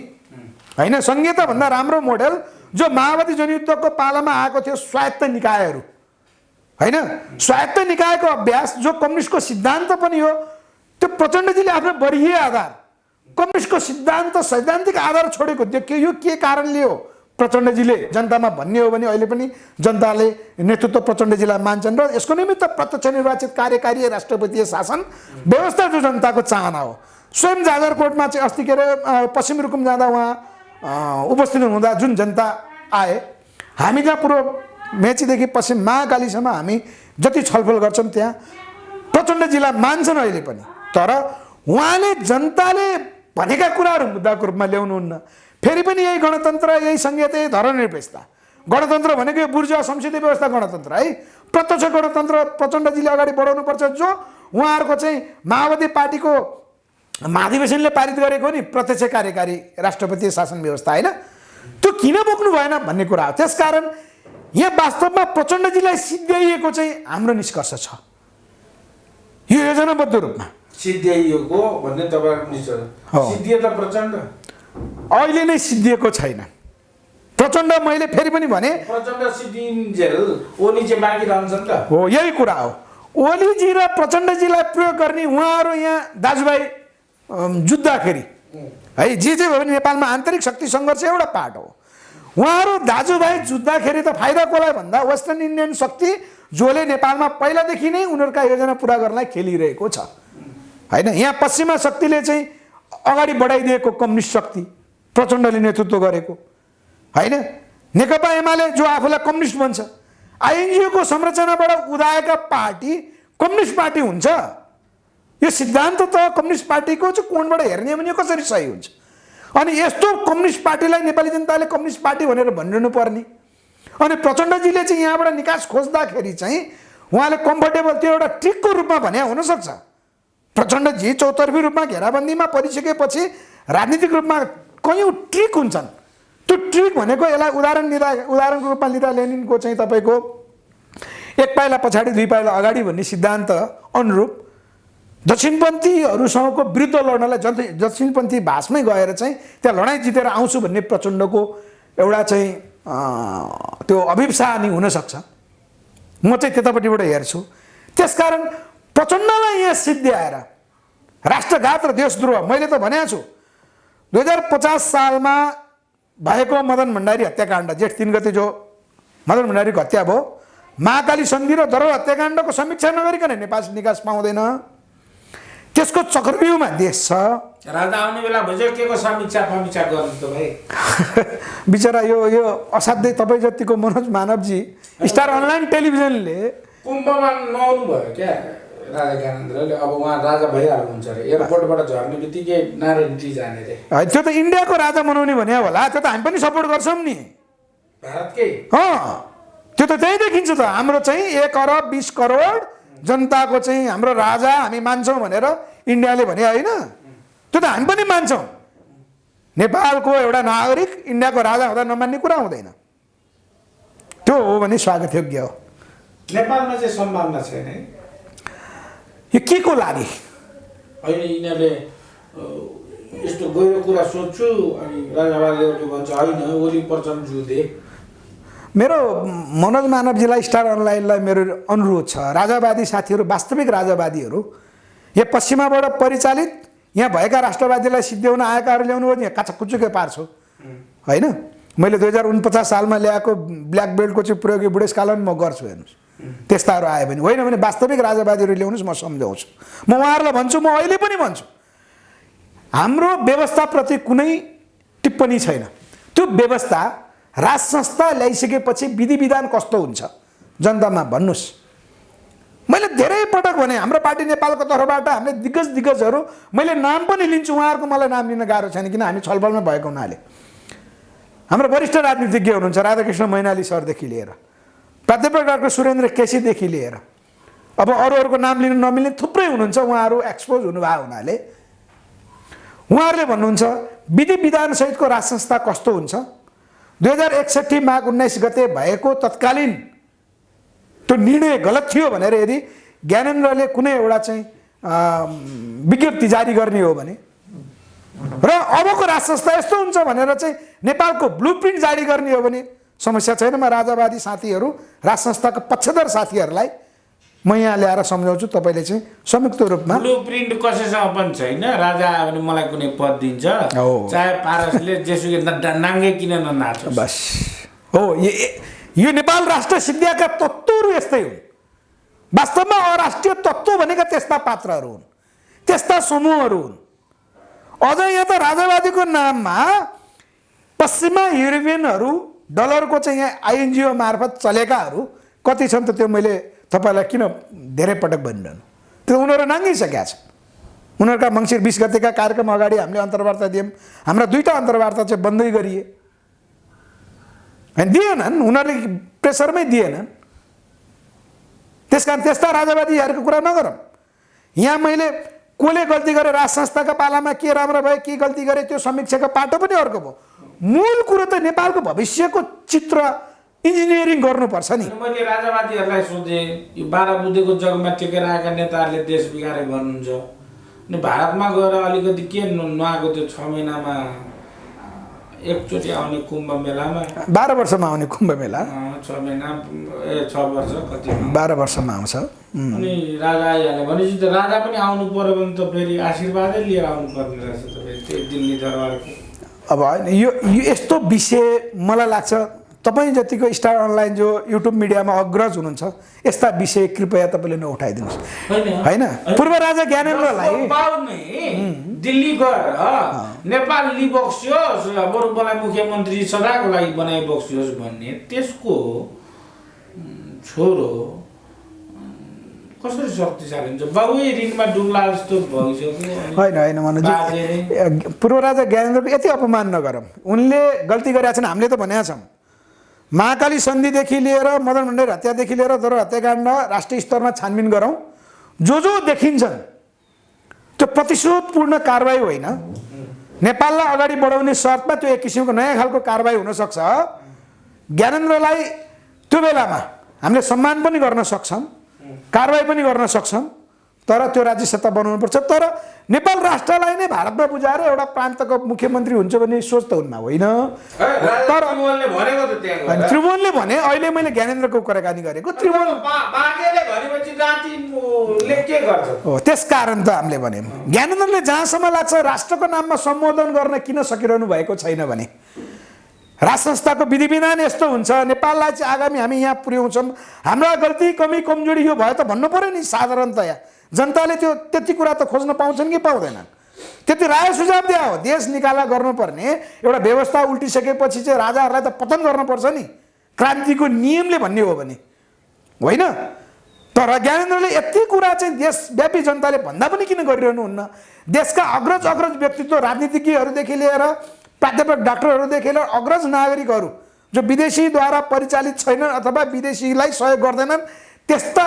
A: होइन, संहिता भन्दा राम्रो मोडेल जो माओवादी जनयुद्धको पालामा आएको थियो स्वायत्त निकायहरू होइन, स्वायत्त निकायको अभ्यास जो कम्युनिस्टको सिद्धान्त पनि हो, त्यो प्रचण्डजीले आफ्नो वरिय आधार कम्युनिस्टको सिद्धान्त सैद्धान्तिक आधार छोडेको त्यो यो के कारणले हो प्रचण्डजीले जनतामा भन्ने हो भने अहिले पनि जनताले नेतृत्व प्रचण्डजीलाई मान्छन् र यसको निमित्त प्रत्यक्ष निर्वाचित कार्यकारी राष्ट्रपतीय शासन व्यवस्था जो जनताको चाहना हो। स्वयं जाजरकोटमा चाहिँ अस्ति के अरे पश्चिम रुकुम जाँदा उहाँ उपस्थित हुँदा जुन जनता आए, हामी जहाँ पूर्व मेचीदेखि पश्चिम महाकालीसम्म हामी जति छलफल गर्छौँ त्यहाँ प्रचण्डजीलाई मान्छन् अहिले पनि। तर उहाँले जनताले भनेका कुराहरू मुद्दाको रूपमा ल्याउनुहुन्न। फेरि पनि यही गणतन्त्र, यही संहिता, यही धर्मनिरपेक्षता, गणतन्त्र भनेको यो बुर्जुवा संसदीय व्यवस्था गणतन्त्र है, प्रत्यक्ष गणतन्त्र प्रचण्डजीले अगाडि बढाउनुपर्छ। जो उहाँहरूको चाहिँ माओवादी पार्टीको महाधिवेशनले पारित गरेको नि प्रत्यक्ष कार्यकारी राष्ट्रपतीय शासन व्यवस्था होइन, त्यो किन बोक्नु भएन भन्ने कुरा हो। त्यसकारण यहाँ वास्तवमा प्रचण्डजीलाई सिद्ध्याइएको चाहिँ हाम्रो निष्कर्ष छ, यो योजनाबद्ध रूपमा
B: सिद्ध्याइएको भन्ने तपाईँको निष्कर्ष। सिद्धिए त प्रचण्ड
A: अहिले नै सिद्धिएको छैन। प्रचण्ड मैले फेरि पनि भने
B: प्रचण्ड सिद्धिन्जेल ओली चाहिँ बाँकी रहन्छन् त
A: हो, यही कुरा हो। ओलीजी र प्रचण्डजीलाई प्रयोग गर्ने उहाँहरू यहाँ दाजुभाइ जुत्दाखेरि है, जे भयो भने नेपालमा आन्तरिक शक्ति सङ्घर्ष एउटा पार्ट हो। उहाँहरू दाजुभाइ जुत्दाखेरि त फाइदा कसलाई भन्दा वेस्टर्न इन्डियन शक्ति जसले नेपालमा पहिलादेखि नै उनीहरूका योजना पुरा गर्नलाई खेलिरहेको छ होइन। यहाँ पश्चिमा शक्तिले चाहिँ अगाडि बढाइदिएको कम्युनिस्ट शक्ति प्रचण्डले नेतृत्व गरेको होइन। नेकपा एमाले जो आफूलाई कम्युनिस्ट भन्छ, आइएनजिओको संरचनाबाट उदाएका पार्टी कम्युनिस्ट पार्टी हुन्छ। यो सिद्धान्त त कम्युनिस्ट पार्टीको चाहिँ कोणबाट हेर्ने भने कसरी सही हुन्छ? अनि यस्तो कम्युनिस्ट पार्टीलाई नेपाली जनताले कम्युनिस्ट पार्टी भनेर भनिरहनु पर्ने। अनि प्रचण्डजीले चाहिँ यहाँबाट निकास खोज्दाखेरि चाहिँ उहाँले कम्फर्टेबल त्यो एउटा ट्रिकको रूपमा भने हुनसक्छ। प्रचण्डजी चौतर्फी रूपमा घेराबन्दीमा परिसकेपछि राजनीतिक रूपमा कयौँ ट्रिक हुन्छन्। त्यो ट्रिक भनेको यसलाई उदाहरणको रूपमा लिँदा लेनिनको चाहिँ तपाईँको एक पाइला पछाडि दुई पाइला अगाडि भन्ने सिद्धान्त अनुरूप दक्षिणपन्थीहरूसँगको विरुद्ध लड्नलाई दक्षिणपन्थी भाषमै गएर चाहिँ त्यहाँ लडाइँ जितेर आउँछु भन्ने प्रचण्डको एउटा चाहिँ त्यो अभिप्सा नि हुनसक्छ। म चाहिँ त्यतापट्टिबाट हेर्छु। त्यसकारण प्रचण्डलाई यहाँ सिद्ध्याएर राष्ट्रघात र देशद्रोह मैले त भनेको छु 2050 सालमा भएको मदन भण्डारी हत्याकाण्ड जेठ 3 गते जो मदन भण्डारीको हत्या भयो, महाकाली सन्धि र दरबार हत्याकाण्डको समीक्षा नगरिकन नेपाल निकास पाउँदैन। त्यसको चक्रव्यूहमा देश छ।
B: राजा आउने बेला भइसक्यो के को समीक्षा गर्नु त भाइ?
A: बिचरा यो असाध्यै तपाईँ जतिको मनोज मानवजी स्टार अनलाइन टेलिभिजनले
B: कुम्भमा नआउनु भयो क्या राजा ज्ञानेन्द्रले। अब उहाँ राजा भइहाल्नुहुन्छ अरे, एयरपोर्टबाट झर्ने बित्तिकै नारायणजी जाने रे।
A: त्यो त इन्डियाको राजा बनाउने भने होला, त्यो त हामी पनि सपोर्ट गर्छौँ नि।
B: भारतकै
A: त्यो त त्यही देखिन्छ त। हाम्रो चाहिँ 1 अरब 20 करोड जनताको चाहिँ हाम्रो राजा हामी मान्छौँ भनेर इन्डियाले भने होइन, त्यो त हामी पनि मान्छौँ। नेपालको एउटा नागरिक इन्डियाको राजा हुँदा नमान्ने कुरा हुँदैन। त्यो हो भने स्वागत योग्य हो।
B: नेपालमा चाहिँ सम्भावना छैन है
A: यो के को लागि?
B: होइन यिनीहरूले यस्तो गहिरो कुरा सोध्छु अनि राजावादीहरूले भन्छ होइन ओली पर्छन् जुदे।
A: मेरो मनोज मानवजीलाई स्टार अनलाइनलाई मेरो अनुरोध छ, राजावादी साथीहरू, वास्तविक राजावादीहरू, यहाँ पश्चिमाबाट परिचालित यहाँ भएका राष्ट्रवादीलाई सिद्ध्याउन आएकाहरू ल्याउनु हो, यहाँ काचकुचुकै पार्छु होइन। मैले 2049 सालमा ल्याएको ब्ल्याक बेल्टको चाहिँ प्रयोगी बुढेसकालमा म गर्छु, हेर्नुहोस् त्यस्ताहरू आयो भने। होइन भने वास्तविक राजावादीहरू ल्याउनुहोस्, म सम्झाउँछु। म उहाँहरूलाई भन्छु, म अहिले पनि भन्छु, हाम्रो व्यवस्थाप्रति कुनै टिप्पणी छैन। त्यो व्यवस्था राज संस्था ल्याइसकेपछि विधि विधान कस्तो हुन्छ जनतामा भन्नुहोस्। मैले धेरै पटक भने हाम्रो पार्टी नेपालको तर्फबाट हामीले दिग्गजहरू, मैले नाम पनि लिन्छु, उहाँहरूको मलाई नाम लिन गाह्रो छैन किन हामी छलफलमा भएको हुनाले। हाम्रो वरिष्ठ राजनीतिज्ञ हुनुहुन्छ, राधाकृष्ण मैनाली सरदेखि लिएर प्राध्यापक डाक्टर सुरेन्द्र केसीदेखि लिएर अब अरूहरूको नाम लिन नमिल्ने थुप्रै हुनुहुन्छ, उहाँहरू एक्सपोज हुनुभएको हुनाले उहाँहरूले भन्नुहुन्छ विधि विधानसहितको राज संस्था कस्तो हुन्छ। 2061 माघ 19 गते भएको तत्कालीन त्यो निर्णय गलत थियो भनेर यदि ज्ञानेन्द्रले कुनै एउटा चाहिँ विज्ञप्ति जारी गर्ने हो भने र अबको राज संस्था यस्तो हुन्छ भनेर चाहिँ नेपालको ब्लुप्रिन्ट जारी गर्ने हो भने समस्या छैन। म राजावादी साथीहरू, राज संस्थाको पक्षधर साथीहरूलाई म यहाँ ल्याएर सम्झाउँछु, तपाईँले चाहिँ संयुक्त रूपमा
B: ब्लुप्रिन्ट कसैसँग पनि छैन। राजा आयो भने मलाई कुनै पद दिन्छ, चाहे पारसले जेसुकै नाङ्गे किन ननाचोस्।
A: बस हो, यो नेपाल राष्ट्र सिद्धिएका तत्त्वहरू यस्तै हुन्। वास्तवमा अराष्ट्रिय तत्त्व भनेका त्यस्ता पात्रहरू हुन्, त्यस्ता समूहहरू हुन्। अझ यहाँ त राजावादीको नाममा पश्चिमा युरोपियनहरू डलरको चाहिँ यहाँ आइएनजिओ मार्फत चलेकाहरू कति छन् त त्यो मैले तपाईँलाई किन धेरै पटक भनिरहनु। त्यो उनीहरू नाङ्गिसकेका छन्। उनीहरूका मङ्सिर 20 गतेका कार्यक्रम अगाडि हामीले अन्तर्वार्ता दियौँ, हाम्रा 2टा अन्तर्वार्ता चाहिँ बन्दै गरिए अनि दिएनन्, उनीहरूले प्रेसरमै दिएनन्। त्यस कारण त्यस्ता राजावादीहरूको कुरा नगरौँ। यहाँ मैले कसले गल्ती गरे, राज संस्थाका पालामा के राम्रो भयो, के गल्ती गरे, त्यो समीक्षाको पाटो पनि अर्को भयो। मूल कुरो त नेपालको भविष्यको चित्र इन्जिनियरिङ गर्नुपर्छ नि।
B: मैले राजावादीहरूलाई सोधेँ, यो 12 बुद्धेको जगमा टेकेर आएका नेताहरूले देश बिगारे भन्नुहुन्छ, अनि भारतमा गएर अलिकति के नआएको त्यो 6 महिनामा एकचोटि आउने कुम्भ मेलामा
A: 12 वर्षमा आउने कुम्भ मेला
B: 6 महिना 6 वर्ष कति
A: 12 वर्षमा आउँछ।
B: अनि राजा आइहाल्यो भनेपछि त राजा पनि आउनु पर्यो भने त फेरि आशीर्वादै लिएर आउनु पर्ने रहेछ त फेरि दिल्ली दरबारको।
A: अब होइन यो यस्तो विषय मलाई लाग्छ तपाईँ जतिको स्टार अनलाइन जो युट्युब मिडियामा अग्रज हुनुहुन्छ, यस्ता विषय कृपया तपाईँले नउठाइदिनुहोस् होइन। पूर्व राजा ज्ञानेन्द्रलाई
B: दिल्ली गएर नेपाल लिबक्सियोस्, बरु मलाई मुख्यमन्त्री सदाको लागि बनाइबक्सियोस् भन्ने त्यसको छोरो कसरी शक्तिशाली हुन्छ? बाबुै ऋणमा डुब्ला जस्तो भइसक्यो।
A: होइन मनोजी, पूर्व राजा ज्ञानेन्द्रको यति अपमान नगरौँ। उनले गल्ती गरेका छन्, हामीले त भनेका छौँ। महाकाली सन्धिदेखि लिएर मदन भण्डारी हत्यादेखि लिएर दरबार हत्याकाण्ड राष्ट्रिय स्तरमा छानबिन गरौँ। जो देखिन्छन् त्यो प्रतिशोधपूर्ण कारबाही होइन, नेपाललाई अगाडि बढाउने शर्तमा त्यो एक किसिमको नयाँ खालको कारबाही हुनसक्छ। ज्ञानेन्द्रलाई त्यो बेलामा हामीले सम्मान पनि गर्न सक्छौँ, कारबाही पनि गर्न सक्छौँ, तर त्यो राज्य सत्ता बनाउनुपर्छ। तर नेपाल राष्ट्रलाई नै भारतमा बुझाएर एउटा प्रान्तको मुख्यमन्त्री हुन्छ भन्ने सोच त उनमा होइन। तर त्रिभुवनले भने, अहिले मैले ज्ञानेन्द्रको कुराकानी गरेको, त्रिभुवन हो। त्यस कारण त हामीले भन्यौँ ज्ञानेन्द्रले जहाँसम्म लाग्छ राष्ट्रको नाममा सम्बोधन गर्न किन सकिरहनु भएको छैन भने राज संस्थाको विधि विधान यस्तो हुन्छ, नेपाललाई चाहिँ आगामी हामी यहाँ पुर्याउँछौँ, हाम्रा गल्ती कमी कमजोरी यो भयो त भन्नु पऱ्यो नि साधारणतया। जनताले त्यो त्यति कुरा त खोज्न पाउँछन् कि पाउँदैनन्? त्यति राय सुझाव दिया हो। देश निकाला गर्नुपर्ने एउटा व्यवस्था उल्टिसकेपछि चाहिँ राजाहरूलाई त पतन गर्नुपर्छ नि, क्रान्तिको नियमले भन्ने हो भने, होइन? तर ज्ञानेन्द्रले यति कुरा चाहिँ देशव्यापी जनताले भन्दा पनि किन गरिरहनुहुन्न? देशका अग्रज अग्रज व्यक्तित्व, राजनीतिज्ञहरूदेखि लिएर प्राध्यापक डाक्टरहरूदेखि लिएर अग्रज नागरिकहरू जो विदेशीद्वारा परिचालित छैनन् अथवा विदेशीलाई सहयोग गर्दैनन्, त्यस्ता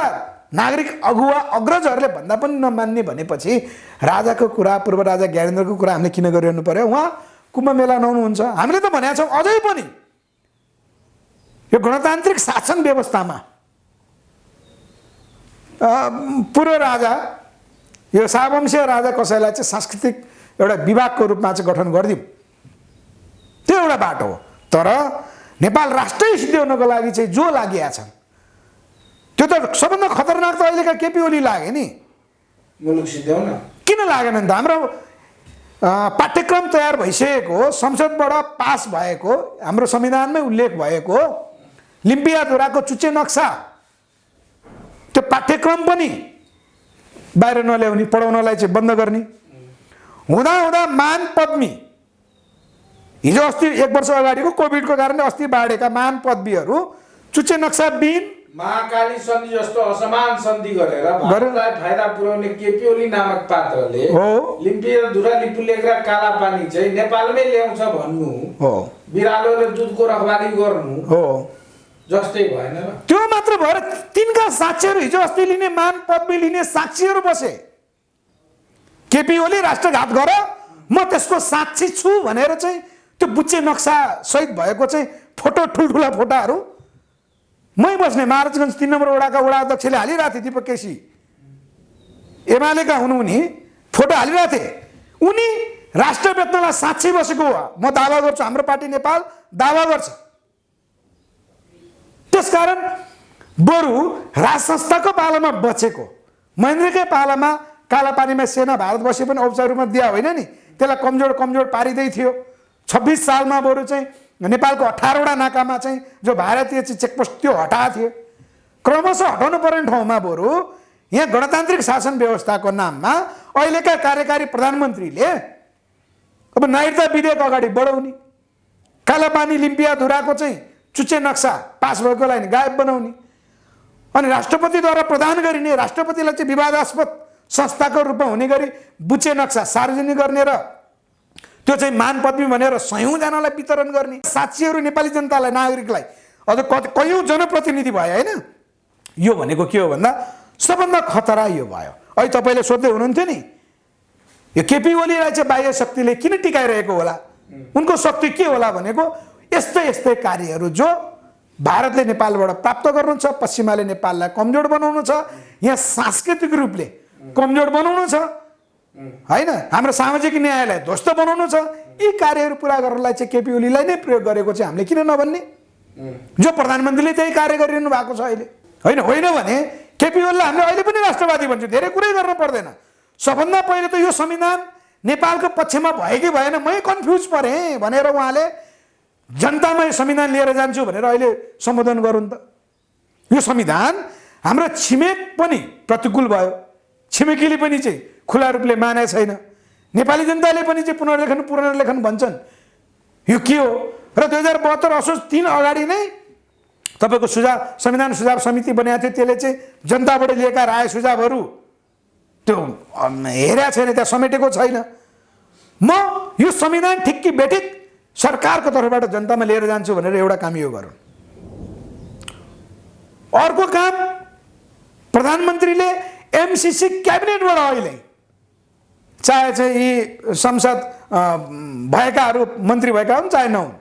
A: नागरिक अगुवा अग्रजहरूले भन्दा पनि नमान्ने भनेपछि राजाको कुरा, पूर्व राजा ज्ञानेन्द्रको कुरा हामीले किन गरिरहनु पर्यो? उहाँ कुम्भ मेला नआउनुहुन्छ। हामीले त भनेका छौँ अझै पनि यो गणतान्त्रिक शासन व्यवस्थामा पूर्व राजा, यो शाहवंशीय राजा कसैलाई चाहिँ सांस्कृतिक एउटा विभागको रूपमा चाहिँ गठन गरिदिउँ, त्यो एउटा बाटो हो। तर नेपाल राष्ट्रै सिद्ध्याउनको लागि चाहिँ जो लागिया छन् त्यो त सबभन्दा खतरनाक त अहिलेका केपी ओली लागे नि।
B: मुलुक सिद्ध्याउन
A: किन लागेन त? हाम्रो पाठ्यक्रम तयार भइसकेको, संसदबाट पास भएको, हाम्रो संविधानमै उल्लेख भएको लिम्पियाधुराको चुच्चे नक्सा, त्यो पाठ्यक्रम पनि बाहिर नल्याउने, पढाउनलाई चाहिँ बन्द गर्ने हुँदा हुँदा मान पदवी, हिजो अस्ति 1 वर्ष अगाडिको कोभिडको कारणले अस्ति बाढेका मान पदवीहरू चुच्चे नक्सा बिन
B: महाकाली सन्धि जस्तो असमान सन्धि गरेर भारतलाई फाइदा पुर्याउने केपी ओली नामक पात्रले लिम्पियाधुरा, लिपुलेख र कालापानी चाहिँ नेपालमै ल्याउँछ भन्नु
A: हो,
B: बिरालोले दुधको रखवाली गर्नु
A: हो, जस्तै
B: भएन र?
A: त्यो मात्र भएर तिनका साक्षीहरू हिजो अस्ति लिने मान पदवी लिने साक्षीहरू बसे। केपी ओली राष्ट्रघात गर, म त्यसको साक्षी छु भनेर चाहिँ त्यो बुच्चे नक्सा सहित भएको चाहिँ फोटो, ठुल्ठुला फोटाहरू मै बस्ने महाराजगञ्ज 3 नम्बर वडाका वडा अध्यक्षले हालिरहेको थिए, दीपक केसी एमालेका हुनुहुने फोटो हालिरहेको थिए। उनी राष्ट्रवेत्तालाई साक्षी बसेको हो। म दावा गर्छु, हाम्रो पार्टी नेपाल दावा गर्छ। त्यसकारण बरु राज संस्थाको पालामा बचेको, महेन्द्रकै पालामा कालापानीमा सेना भारत बसे पनि औपचारिक रूपमा दिया होइन नि, त्यसलाई कमजोर कमजोर पारिँदै थियो। 26 सालमा बरु चाहिँ नेपालको 18वटा नाकामा चाहिँ जो भारतीय चेकपोस्ट त्यो हटाएको थियो। क्रमशः हटाउनु पर्ने ठाउँमा बरु यहाँ गणतान्त्रिक शासन व्यवस्थाको नाममा अहिलेका कार्यकारी प्रधानमन्त्रीले अब नागरिकता विधेयक अगाडि बढाउने, कालापानी लिम्पियाधुराको चाहिँ चुच्चे नक्सा पास भएकोलाई गायब बनाउने अनि राष्ट्रपतिद्वारा प्रदान गरिने, राष्ट्रपतिलाई चाहिँ विवादास्पद संस्थाको रूपमा हुने गरी बुच्चे नक्सा सार्वजनिक गर्ने र त्यो चाहिँ मान पदवी भनेर 100जनालाई वितरण गर्ने। साक्षीहरू नेपाली जनतालाई, नागरिकलाई, अझ कयौँ जनप्रतिनिधि भयो होइन? यो भनेको के हो भन्दा सबभन्दा खतरा यो भयो। अहिले तपाईँले सोध्दै हुनुहुन्थ्यो नि, यो केपी ओलीलाई चाहिँ बाह्य शक्तिले किन टिकाइरहेको होला, उनको शक्ति के होला भनेको यस्तै यस्तै कार्यहरू जो भारतले नेपालबाट प्राप्त गर्नु छ, पश्चिमाले नेपाललाई कमजोर बनाउनु छ, यहाँ सांस्कृतिक रूपले कमजोर बनाउनु छ होइन, हाम्रो सामाजिक न्यायलाई ध्वस्त बनाउनु छ। यी कार्यहरू पुरा गर्नलाई चाहिँ केपी ओलीलाई नै प्रयोग गरेको चाहिँ हामीले किन नभन्ने? जो प्रधानमन्त्रीले त्यही कार्य गरिरहनु भएको छ अहिले, होइन? होइन भने केपी ओलीलाई हामीले अहिले पनि राष्ट्रवादी भन्छौँ, धेरै कुरै गर्न पर्दैन। सबभन्दा पहिले त यो संविधान नेपालको पक्षमा भयो कि भएन, मै कन्फ्युज परेँ भनेर उहाँले जनतामा यो संविधान लिएर जान्छु भनेर अहिले सम्बोधन गरून् त। यो संविधान हाम्रो छिमेक पनि प्रतिकूल भयो, छिमेकीले पनि चाहिँ खुला रूपले माने छैन, नेपाली जनताले पनि चाहिँ पुनर्लेखन भन्छन्। यो के हो? र 2072 असोज 3 अगाडि नै तपाईँको सुझाव, संविधान सुझाव समिति बनाएको थियो, त्यसले चाहिँ जनताबाट लिएका राय सुझावहरू त्यो हेरेको छैन, त्यहाँ समेटेको छैन। म यो संविधान ठिक्की बेठिक सरकारको तर्फबाट जनतामा लिएर जान्छु भनेर एउटा काम यो गरौँ। अर्को काम, प्रधानमन्त्रीले एमसिसी क्याबिनेटबाट अहिले चाहे चाहिँ यी संसद भएकाहरू मन्त्री भएका हुन् चाहे नहुन्,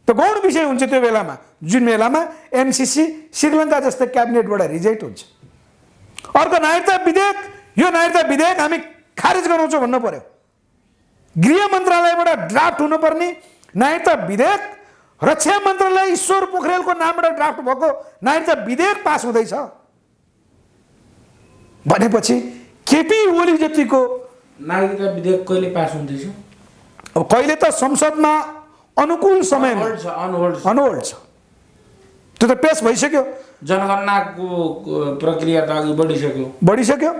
A: त्यो गौण विषय हुन्छ त्यो बेलामा, जुन बेलामा एमसिसी श्रीलङ्का जस्तै क्याबिनेटबाट रिजेक्ट हुन्छ। अर्को नागरिकता विधेयक, यो नागरिकता विधेयक हामी खारेज गराउँछौँ भन्नु पर्यो। गृह मन्त्रालयबाट ड्राफ्ट हुनुपर्ने नागरिकता विधेयक, रक्षा मन्त्रालय ईश्वर पोखरेलको नामबाट ड्राफ्ट भएको नागरिकता विधेयक पास हुँदैछ भनेपछि केपी ओली जतिको
B: नागरिकता विधेयक कहिले पास हुँदैछ?
A: अब कहिले त संसदमा अनुकूल समयमा अनहोल्ड छ। त्यो त पेस भइसक्यो,
B: जनगणनाको प्रक्रिया त अघि
A: बढिसक्यो।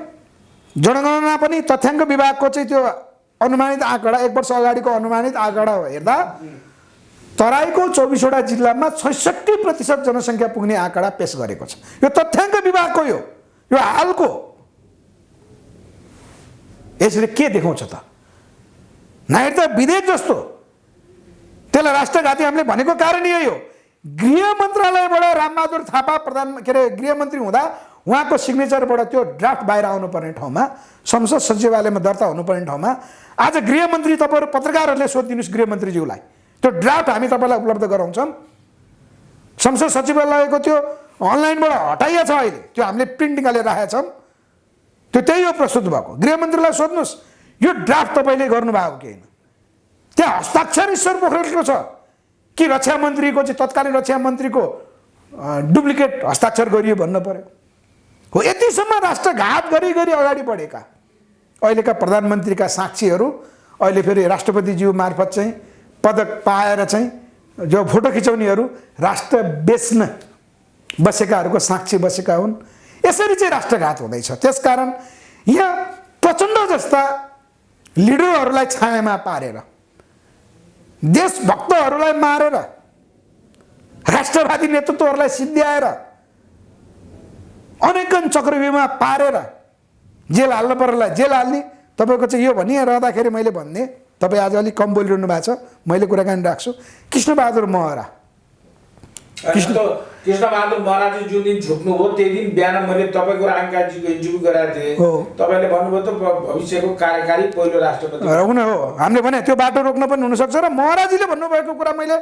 A: जनगणना पनि तथ्याङ्क विभागको चाहिँ त्यो अनुमानित आँकडा 1 वर्ष अगाडिको अनुमानित आँकडा हेर्दा तराईको 24वटा जिल्लामा 66% जनसङ्ख्या पुग्ने आँकडा पेश गरेको छ। यो तथ्याङ्क विभागको यो हालको। यसले के देखाउँछ त? नाइट त विधेयक जस्तो। त्यसलाई राष्ट्रघाती हामीले भनेको कारण यही हो। गृह मन्त्रालयबाट रामबहादुर थापा गृहमन्त्री हुँदा उहाँको सिग्नेचरबाट त्यो ड्राफ्ट बाहिर आउनुपर्ने ठाउँमा, संसद सचिवालयमा दर्ता हुनुपर्ने ठाउँमा आज गृहमन्त्री, तपाईँहरू पत्रकारहरूले सोधिदिनुहोस् गृहमन्त्रीज्यूलाई, त्यो ड्राफ्ट हामी तपाईँलाई उपलब्ध गराउँछौँ। संसद सचिवालयको त्यो अनलाइनबाट हटाइएको छ अहिले, त्यो हामीले प्रिन्ट निकालेर राखेका छौँ। त्यो त्यही हो प्रस्तुत भएको। गृहमन्त्रीलाई सोध्नुहोस् यो ड्राफ्ट तपाईँले गर्नुभएको कि होइन? त्यहाँ हस्ताक्षर ईश्वर पोखरेलको छ कि रक्षा मन्त्रीको चाहिँ तत्कालीन रक्षा मन्त्रीको डुप्लिकेट हस्ताक्षर गरियो भन्नु पर्यो। हो यतिसम्म राष्ट्रघात गरी गरी अगाडि बढेका अहिलेका प्रधानमन्त्रीका साक्षीहरू अहिले फेरि राष्ट्रपतिज्यू मार्फत चाहिँ पदक पाएर चाहिँ जो फोटो खिचाउनेहरू राष्ट्र बेच्न बसेकाहरूको साक्षी बसेका हुन्। यसरी चाहिँ राष्ट्रघात हुँदैछ। त्यसकारण यहाँ प्रचण्ड जस्ता लिडरहरूलाई छायामा पारेर, देशभक्तहरूलाई मारेर, राष्ट्रवादी नेतृत्वहरूलाई सिद्ध्याएर, अनेकन चक्रव्यूहमा पारेर जेल हाल्नु पर्नेलाई जेल हाल्ने। तपाईँको चाहिँ यो भनिरहँदाखेरि मैले भन्ने, तपाईँ आज अलिक कम बोलिरहनु भएको छ, मैले कुराकानी राख्छु। कृष्णबहादुर महरा,
B: कृष्णबहादुर महराजी जुन दिन झुक्नु हो त्यही दिन बिहान मैले तपाईँको रामकाजीको इन्टरभ्यू गराएको थिएँ। तपाईँले भन्नुभयो त भविष्यको कार्यकारी पहिलो राष्ट्रपति
A: हुन हो। हामीले भने त्यो बाटो रोक्न पनि हुनसक्छ। र महराजीले भन्नुभएको कुरा मैले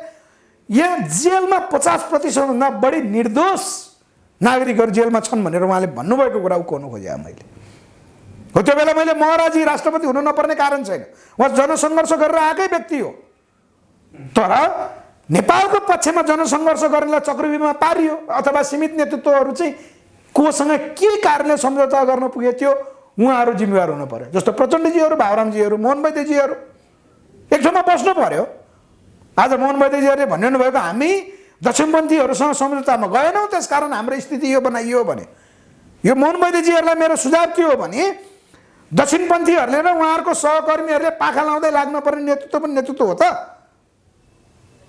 A: यहाँ जेलमा 50%भन्दा बढी निर्दोष नागरिकहरू जेलमा छन् भनेर उहाँले भन्नुभएको कुरा उठाउनु खोजेँ मैले। हो त्यो बेला मैले महराजी राष्ट्रपति हुनु नपर्ने कारण छैन, उहाँ जनसङ्घर्ष गरेर आएकै व्यक्ति हो। तर नेपालको पक्षमा जनसङ्घर्ष गर्नेलाई चक्रव्यूहमा पारियो अथवा सीमित नेतृत्वहरू चाहिँ कोसँग के कारणले सम्झौता गर्न पुगे थियो, उहाँहरू जिम्मेवार हुनु पर्यो। जस्तो प्रचण्डजीहरू, भावरामजीहरू, मोहन वैद्यजीहरू एक ठाउँमा बस्नु पर्यो। आज मोहन वैद्यजीहरूले भनिरहनु भएको हामी दक्षिणपन्थीहरूसँग सम्झौतामा गएनौँ, त्यसकारण हाम्रो स्थिति यो बनाइयो भने, यो मोहन वैद्यजीहरूलाई मेरो सुझाव के हो भने दक्षिणपन्थीहरूले र उहाँहरूको सहकर्मीहरूले पाखा लाउँदै लाग्नुपर्ने नेतृत्व पनि नेतृत्व हो त।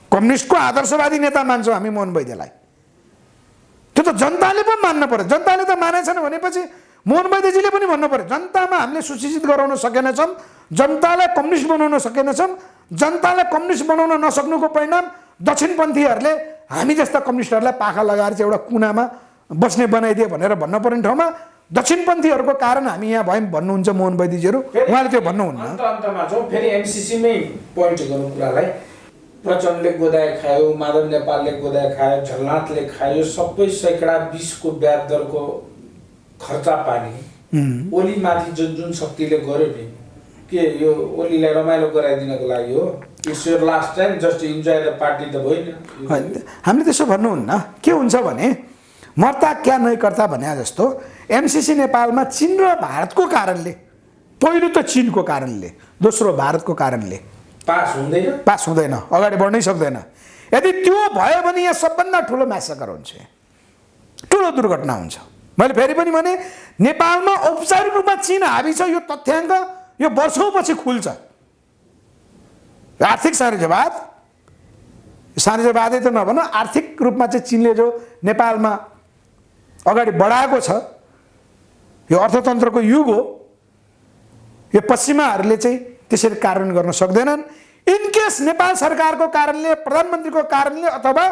A: कम्युनिस्टको आदर्शवादी नेता मान्छौँ हामी मोहन वैद्यलाई, त्यो त जनताले पनि मान्नु पर्यो। जनताले त मानेछन् भनेपछि मोहन वैद्यजीले पनि भन्नु पर्यो जनतामा हामीले सुशिक्षित गराउन सकेनछौँ, जनतालाई कम्युनिस्ट बनाउन सकेनछौँ, जनतालाई कम्युनिस्ट बनाउन नसक्नुको परिणाम दक्षिणपन्थीहरूले हामी जस्ता कम्युनिस्टहरूलाई पाखा लगाएर चाहिँ एउटा कुनामा बस्ने बनाइदिए भनेर भन्नुपर्ने ठाउँमा दक्षिणपन्थीहरूको कारण हामी यहाँ भयौँ भन्नुहुन्छ मोहन वैद्यजीहरू। उहाँले त्यो भन्नुहुन्न।
B: अन्तमा जाउँ फेरि एमसिसीमै पोइन्ट गर्नु कुरालाई। प्रचण्डले गोदाए खायो, माधव नेपालले गोदाए खायो, झलनाथले खायो, सबै सैकडा 20को ब्याज दरको खर्चा पानी ओलीमाथि जुन शक्तिले गर्यो नि, के यो ओलीलाई रमाइलो गराइदिनको लागि हो? It's your last time, just enjoy the party त होइन।
A: हामीले त्यसो भन्नुहुन्न। के हुन्छ भने मर्ता क्या नै कर्ता भने जस्तो एमसिसी नेपालमा चीन र भारतको कारणले, पहिलो त चीनको कारणले, दोस्रो भारतको कारणले पास हुँदैन, अगाडि बढ्नै सक्दैन। यदि त्यो भयो भने यहाँ सबभन्दा ठुलो म्यासेकर हुन्छ, ठुलो दुर्घटना हुन्छ। मैले फेरि पनि भने नेपालमा औपचारिक रूपमा चीन हावी छ, यो तथ्याङ्क यो वर्षौँपछि खुल्छ। आर्थिक साम्राज्यवादै त नभनौँ, आर्थिक रूपमा चाहिँ चीनले जो नेपालमा अगाडि बढाएको छ, यो अर्थतन्त्रको युग हो। यो पश्चिमाहरूले चाहिँ त्यसरी कार्यान्वयन गर्न सक्दैनन्। इनकेस नेपाल सरकारको कारणले, प्रधानमन्त्रीको कारणले अथवा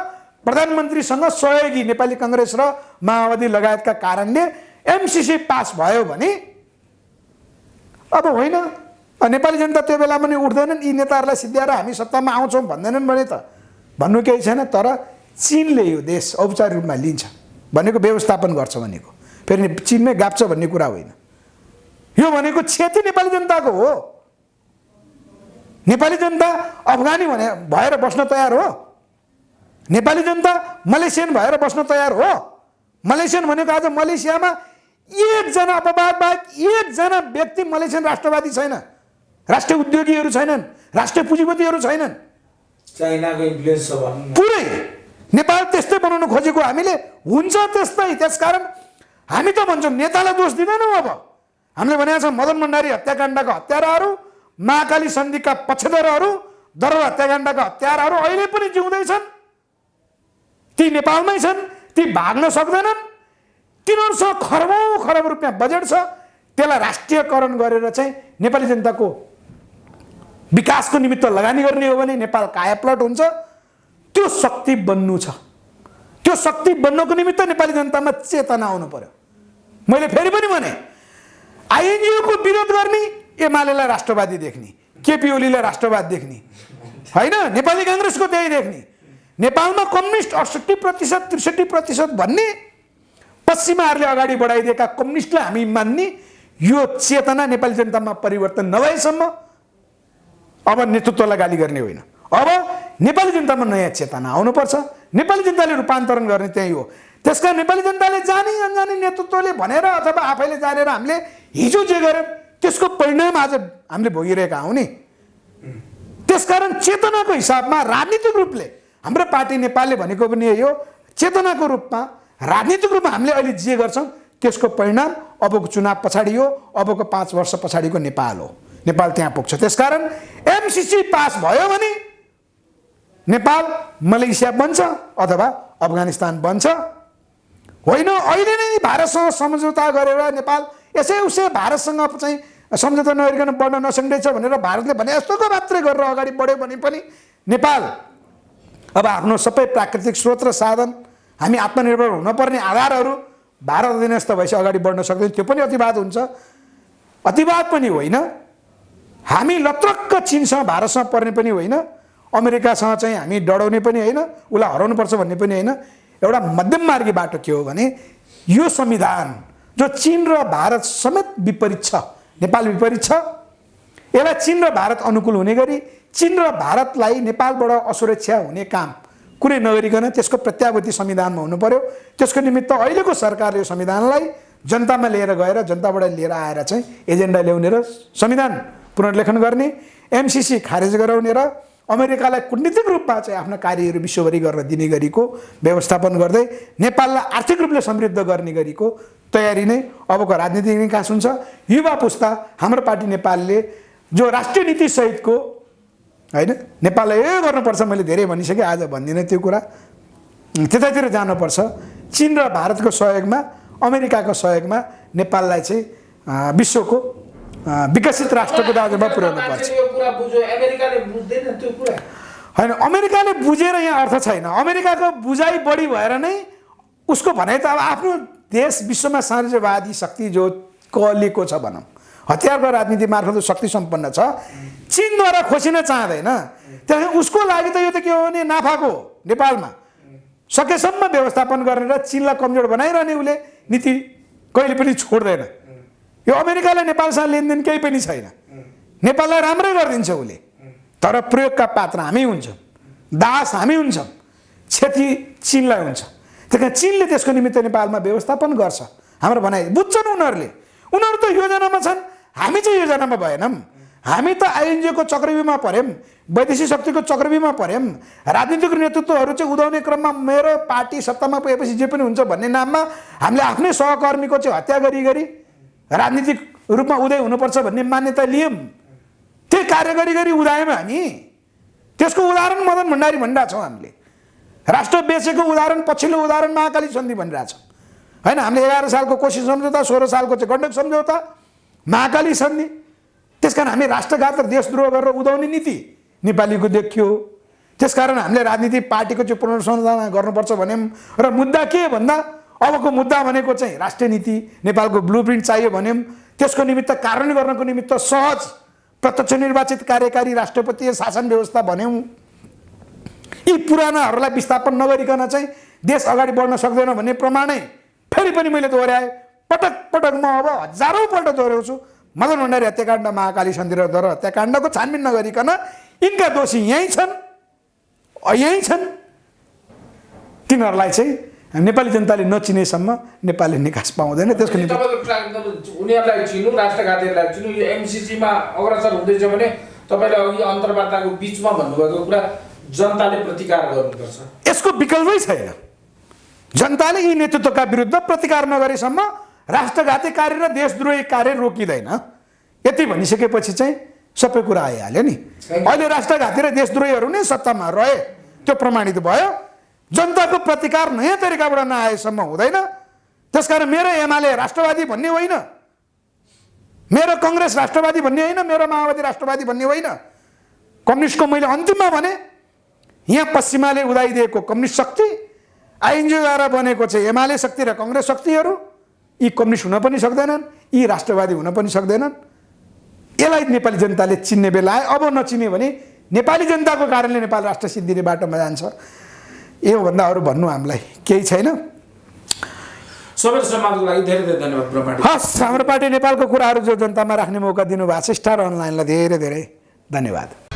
A: प्रधानमन्त्रीसँग सहयोगी नेपाली काङ्ग्रेस र माओवादी लगायतका कारणले एमसिसी पास भयो भने अब होइन, नेपाली जनता त्यो बेला पनि उठ्दैनन्, यी नेताहरूलाई सिद्ध्याएर हामी सत्तामा आउँछौँ भन्दैनन् भने त भन्नु केही छैन। तर चीनले यो देश औपचारिक रूपमा लिन्छ भनेको, व्यवस्थापन गर्छ भनेको फेरि चीनमै गाप्छ भन्ने कुरा होइन। यो भनेको क्षति नेपाली जनताको हो। नेपाली जनता अफगानी भएर बस्न तयार हो, नेपाली जनता मलेसियन भएर बस्न तयार हो। मलेसियन भनेको आज मलेसियामा एकजना अपवाद बाहेक एकजना व्यक्ति मलेसियन राष्ट्रवादी छैन, राष्ट्रिय उद्योगीहरू छैनन्, राष्ट्रिय पुँजीपतिहरू छैनन्।
B: चाइनाको इन्फ्लुएन्स छ भन्नु न।
A: पुरै नेपाल त्यस्तै बनाउन खोजेको हामीले हुन्छ त्यस्तै। त्यसकारण हामी त भन्छौँ नेतालाई दोष दिँदैनौँ। अब हामीले भनेका छौँ मदन भण्डारी हत्याकाण्डका हत्याराहरू, महाकाली सन्धिका पक्षधरहरू, दरबार हत्याकाण्डका हत्याराहरू अहिले पनि जिउँदैछन्, ती नेपालमै छन्, ती भाग्न सक्दैनन्। तिनीहरूसँग खरबौँ खरब रुपियाँ बजेट छ, त्यसलाई राष्ट्रियकरण गरेर चाहिँ नेपाली जनताको विकासको निमित्त लगानी गर्ने हो भने नेपाल कायापलट हुन्छ। त्यो शक्ति बन्नु छ। त्यो शक्ति बन्नको निमित्त नेपाली जनतामा चेतना आउनु पर्यो। मैले फेरि पनि भने आइएनजिओको विरोध गर्ने एमालेलाई राष्ट्रवादी देख्ने, केपी ओलीलाई राष्ट्रवाद देख्ने होइन, नेपाली काङ्ग्रेसको त्यही देख्ने। नेपालमा कम्युनिस्ट 68% 63% भन्ने पश्चिमाहरूले अगाडि बढाइदिएका कम्युनिस्टलाई हामी मान्ने, यो चेतना नेपाली जनतामा परिवर्तन नभएसम्म अब नेतृत्वलाई गाली गर्ने होइन। अब नेपाली जनतामा नयाँ चेतना आउनुपर्छ। नेपाली जनताले रूपान्तरण गर्ने त्यही हो। त्यसका नेपाली जनताले जानी अनजानी नेतृत्वले भनेर अथवा आफैले जानेर हामीले हिजो जे गर्यौँ त्यसको परिणाम आज हामीले भोगिरहेका हौँ नि। त्यसकारण चेतनाको हिसाबमा राजनीतिक रूपले हाम्रो पार्टी नेपालले भनेको पनि यही हो। चेतनाको रूपमा राजनीतिक रूपमा हामीले अहिले जे गर्छौँ त्यसको परिणाम अबको चुनाव पछाडि हो, अबको 5 वर्ष पछाडिको नेपाल हो। नेपाल त्यहाँ पुग्छ। त्यसकारण एमसिसी पास भयो भने नेपाल मलेसिया बन्छ अथवा अफगानिस्तान बन्छ। होइन अहिले नै भारतसँग सम्झौता गरेर नेपाल यसै उसै भारतसँग चाहिँ सम्झौता नगरिकन बढ्न नसक्दैछ भनेर भारतले भने जस्तोको मात्रै गरेर अगाडि बढ्यो भने पनि नेपाल अब आफ्नो सबै प्राकृतिक स्रोत र साधन हामी आत्मनिर्भर हुनुपर्ने आधारहरू भारत अधीनस्थ भएपछि अगाडि बढ्न सक्दैन। त्यो पनि अतिवाद हुन्छ। अतिवाद पनि होइन। हामी लत्रक्क चीनसँग भारतसँग पर्ने पनि होइन, अमेरिकासँग चाहिँ हामी डढाउने पनि होइन, उसलाई हराउनुपर्छ भन्ने पनि होइन। एउटा मध्यम मार्गी बाटो के हो भने यो संविधान जो चीन र भारत समेत विपरीत छ, नेपाल विपरीत छ, यसलाई चीन र भारत अनुकूल हुने गरी चीन र भारतलाई नेपालबाट असुरक्षा हुने काम कुनै नगरिकन त्यसको प्रत्याभूति संविधानमा हुनु पर्यो। त्यसको निमित्त अहिलेको सरकारले यो संविधानलाई जनतामा लिएर गएर जनताबाट लिएर आएर चाहिँ एजेन्डा ल्याउने र संविधान पुनर्लेखन गर्ने, एमसिसी खारेज गराउने र अमेरिकालाई कूटनीतिक रूपमा चाहिँ आफ्ना कार्यहरू विश्वभरि गरेर दिने गरीको व्यवस्थापन गर्दै नेपाललाई आर्थिक रूपले समृद्ध गर्ने गरीको तयारी नै अबको राजनीतिक विकास हुन्छ। युवा पुस्ता हाम्रो पार्टी नेपालले जो राष्ट्रिय नीति सहितको होइन नेपाललाई यो गर्नुपर्छ, मैले धेरै भनिसकेँ, आज भन्दिनँ त्यो कुरा, त्यतातिर जानुपर्छ। चीन र भारतको सहयोगमा, अमेरिकाको सहयोगमा नेपाललाई चाहिँ विश्वको विकसित राष्ट्रको दर्जामा पुर्याउनु पर्छ। होइन, अमेरिकाले बुझेर यहाँ अर्थ छैन। अमेरिकाको बुझाइ बढी भएर नै उसको भनाइ त अब आफ्नो देश विश्वमा साम्राज्यवादी शक्ति जो कलिएको छ भनौँ, हतियारको राजनीति मार्फत शक्ति सम्पन्न छ, चीनद्वारा खोसिन चाहँदैन। त्यहाँदेखि उसको लागि त यो त के हो भने नाफाको नेपालमा सकेसम्म व्यवस्थापन गर्ने र चीनलाई कमजोर बनाइरहने उसले नीति कहिले पनि छोड्दैन। यो अमेरिकालाई नेपालसँग लेनदेन केही पनि छैन, नेपाललाई राम्रै गरिदिन्छ उसले, तर प्रयोगका पात्र हामी हुन्छौँ, दास हामी हुन्छौँ, क्षति चीनलाई हुन्छ। त्यही कारण चीनले त्यसको निमित्त नेपालमा व्यवस्थापन गर्छ। हाम्रो भनाइ बुझ्छन् उनीहरूले, उनीहरू त योजनामा छन्, हामी चाहिँ योजनामा भएनौँ। हामी त आइएनजिओको चक्रव्यूहमा पर्यौँ, वैदेशिक शक्तिको चक्रव्यूहमा पर्यौँ। राजनीतिक नेतृत्वहरू चाहिँ उदाउने क्रममा मेरो पार्टी सत्तामा पुगेपछि जे पनि हुन्छ भन्ने नाममा हामीले आफ्नै सहकर्मीको चाहिँ हत्या गरी राजनीतिक रूपमा उदय हुनुपर्छ भन्ने मान्यता लियौँ। त्यही कार्य गरी उदायौँ हामी। त्यसको उदाहरण मदन भण्डारी भनिरहेको छौँ हामीले। राष्ट्र बेचेको उदाहरण, पछिल्लो उदाहरण महाकाली सन्धि भनिरहेछौँ होइन। हामीले 11 सालको कोशी सम्झौता, 16 सालको चाहिँ गण्डक सम्झौता, महाकाली सन्धि। त्यसकारण हामी राष्ट्रघात र देशद्रोह गरेर उदाउने नीति नेपालीको देखियो। त्यसकारण हामीले राजनीतिक पार्टीको चाहिँ पुनर्संरचना गर्नुपर्छ भन्यौँ। र मुद्दा के भन्दा अबको मुद्दा भनेको चाहिँ राष्ट्रिय नीति, नेपालको ब्लुप्रिन्ट चाहियो भन्यौँ। त्यसको निमित्त कार्यान्वयन गर्नको निमित्त सहज प्रत्यक्ष निर्वाचित कार्यकारी राष्ट्रपतीय शासन व्यवस्था भन्यौँ। यी पुरानाहरूलाई विस्थापन नगरिकन चाहिँ देश अगाडि बढ्न सक्दैन भन्ने प्रमाणै फेरि पनि मैले दोहोऱ्याएँ। पटक पटक म अब हजारौँ पल्ट दोहोऱ्याउँछु। मदन भण्डारी हत्याकाण्ड, महाकाली सन्धि र दर हत्याकाण्डको छानबिन नगरिकन यिनका दोषी यहीँ छन्। तिनीहरूलाई चाहिँ नेपाली जनताले नचिनेसम्म नेपालले निकास पाउँदैन। त्यसको निमित्त
B: उनीहरूलाई चिन्नु, राष्ट्रघातीहरूलाई चिन्नु। यो एमसिसीमा अग्रसर हुँदैछ भने तपाईँले अघि अन्तर्वार्ताको बिचमा भन्नुभएको कुरा जनताले प्रतिकार गर्नुपर्छ।
A: यसको विकल्पै छैन। जनताले यी नेतृत्वका विरुद्ध प्रतिकार नगरेसम्म राष्ट्रघाती कार्य र देशद्रोही कार्य रोकिँदैन। यति भनिसकेपछि चाहिँ सबै कुरा आइहाल्यो नि। अहिले राष्ट्रघाती र देशद्रोहीहरू नै सत्तामा रहे, त्यो प्रमाणित भयो। जनताको प्रतिकार नयाँ तरिकाबाट नआएसम्म हुँदैन। त्यसकारण मेरो एमाले राष्ट्रवादी भन्ने होइन, मेरो कङ्ग्रेस राष्ट्रवादी भन्ने होइन, मेरो माओवादी राष्ट्रवादी भन्ने होइन। कम्युनिस्टको मैले अन्तिममा भने यहाँ पश्चिमाले उदाइदिएको कम्युनिस्ट शक्ति, आइएनजीद्वारा बनेको चाहिँ एमाले शक्ति र कङ्ग्रेस शक्तिहरू, यी कम्युनिस्ट हुन पनि सक्दैनन्, यी राष्ट्रवादी हुन पनि सक्दैनन्। यसलाई नेपाली जनताले चिन्ने बेला आयो। अब नचिन्यो भने नेपाली जनताको कारणले नेपाल राष्ट्र सिद्धिने बाटोमा जान्छ। योभन्दा अरू भन्नु हामीलाई केही छैन।
B: सबै समाजको लागि धेरै धेरै धन्यवाद ब्रह्माण्ड।
A: हस्, हाम्रो पार्टी नेपालको कुराहरू जो जनतामा राख्ने मौका दिनुभएको छ स्टार अनलाइनलाई धेरै धेरै धन्यवाद।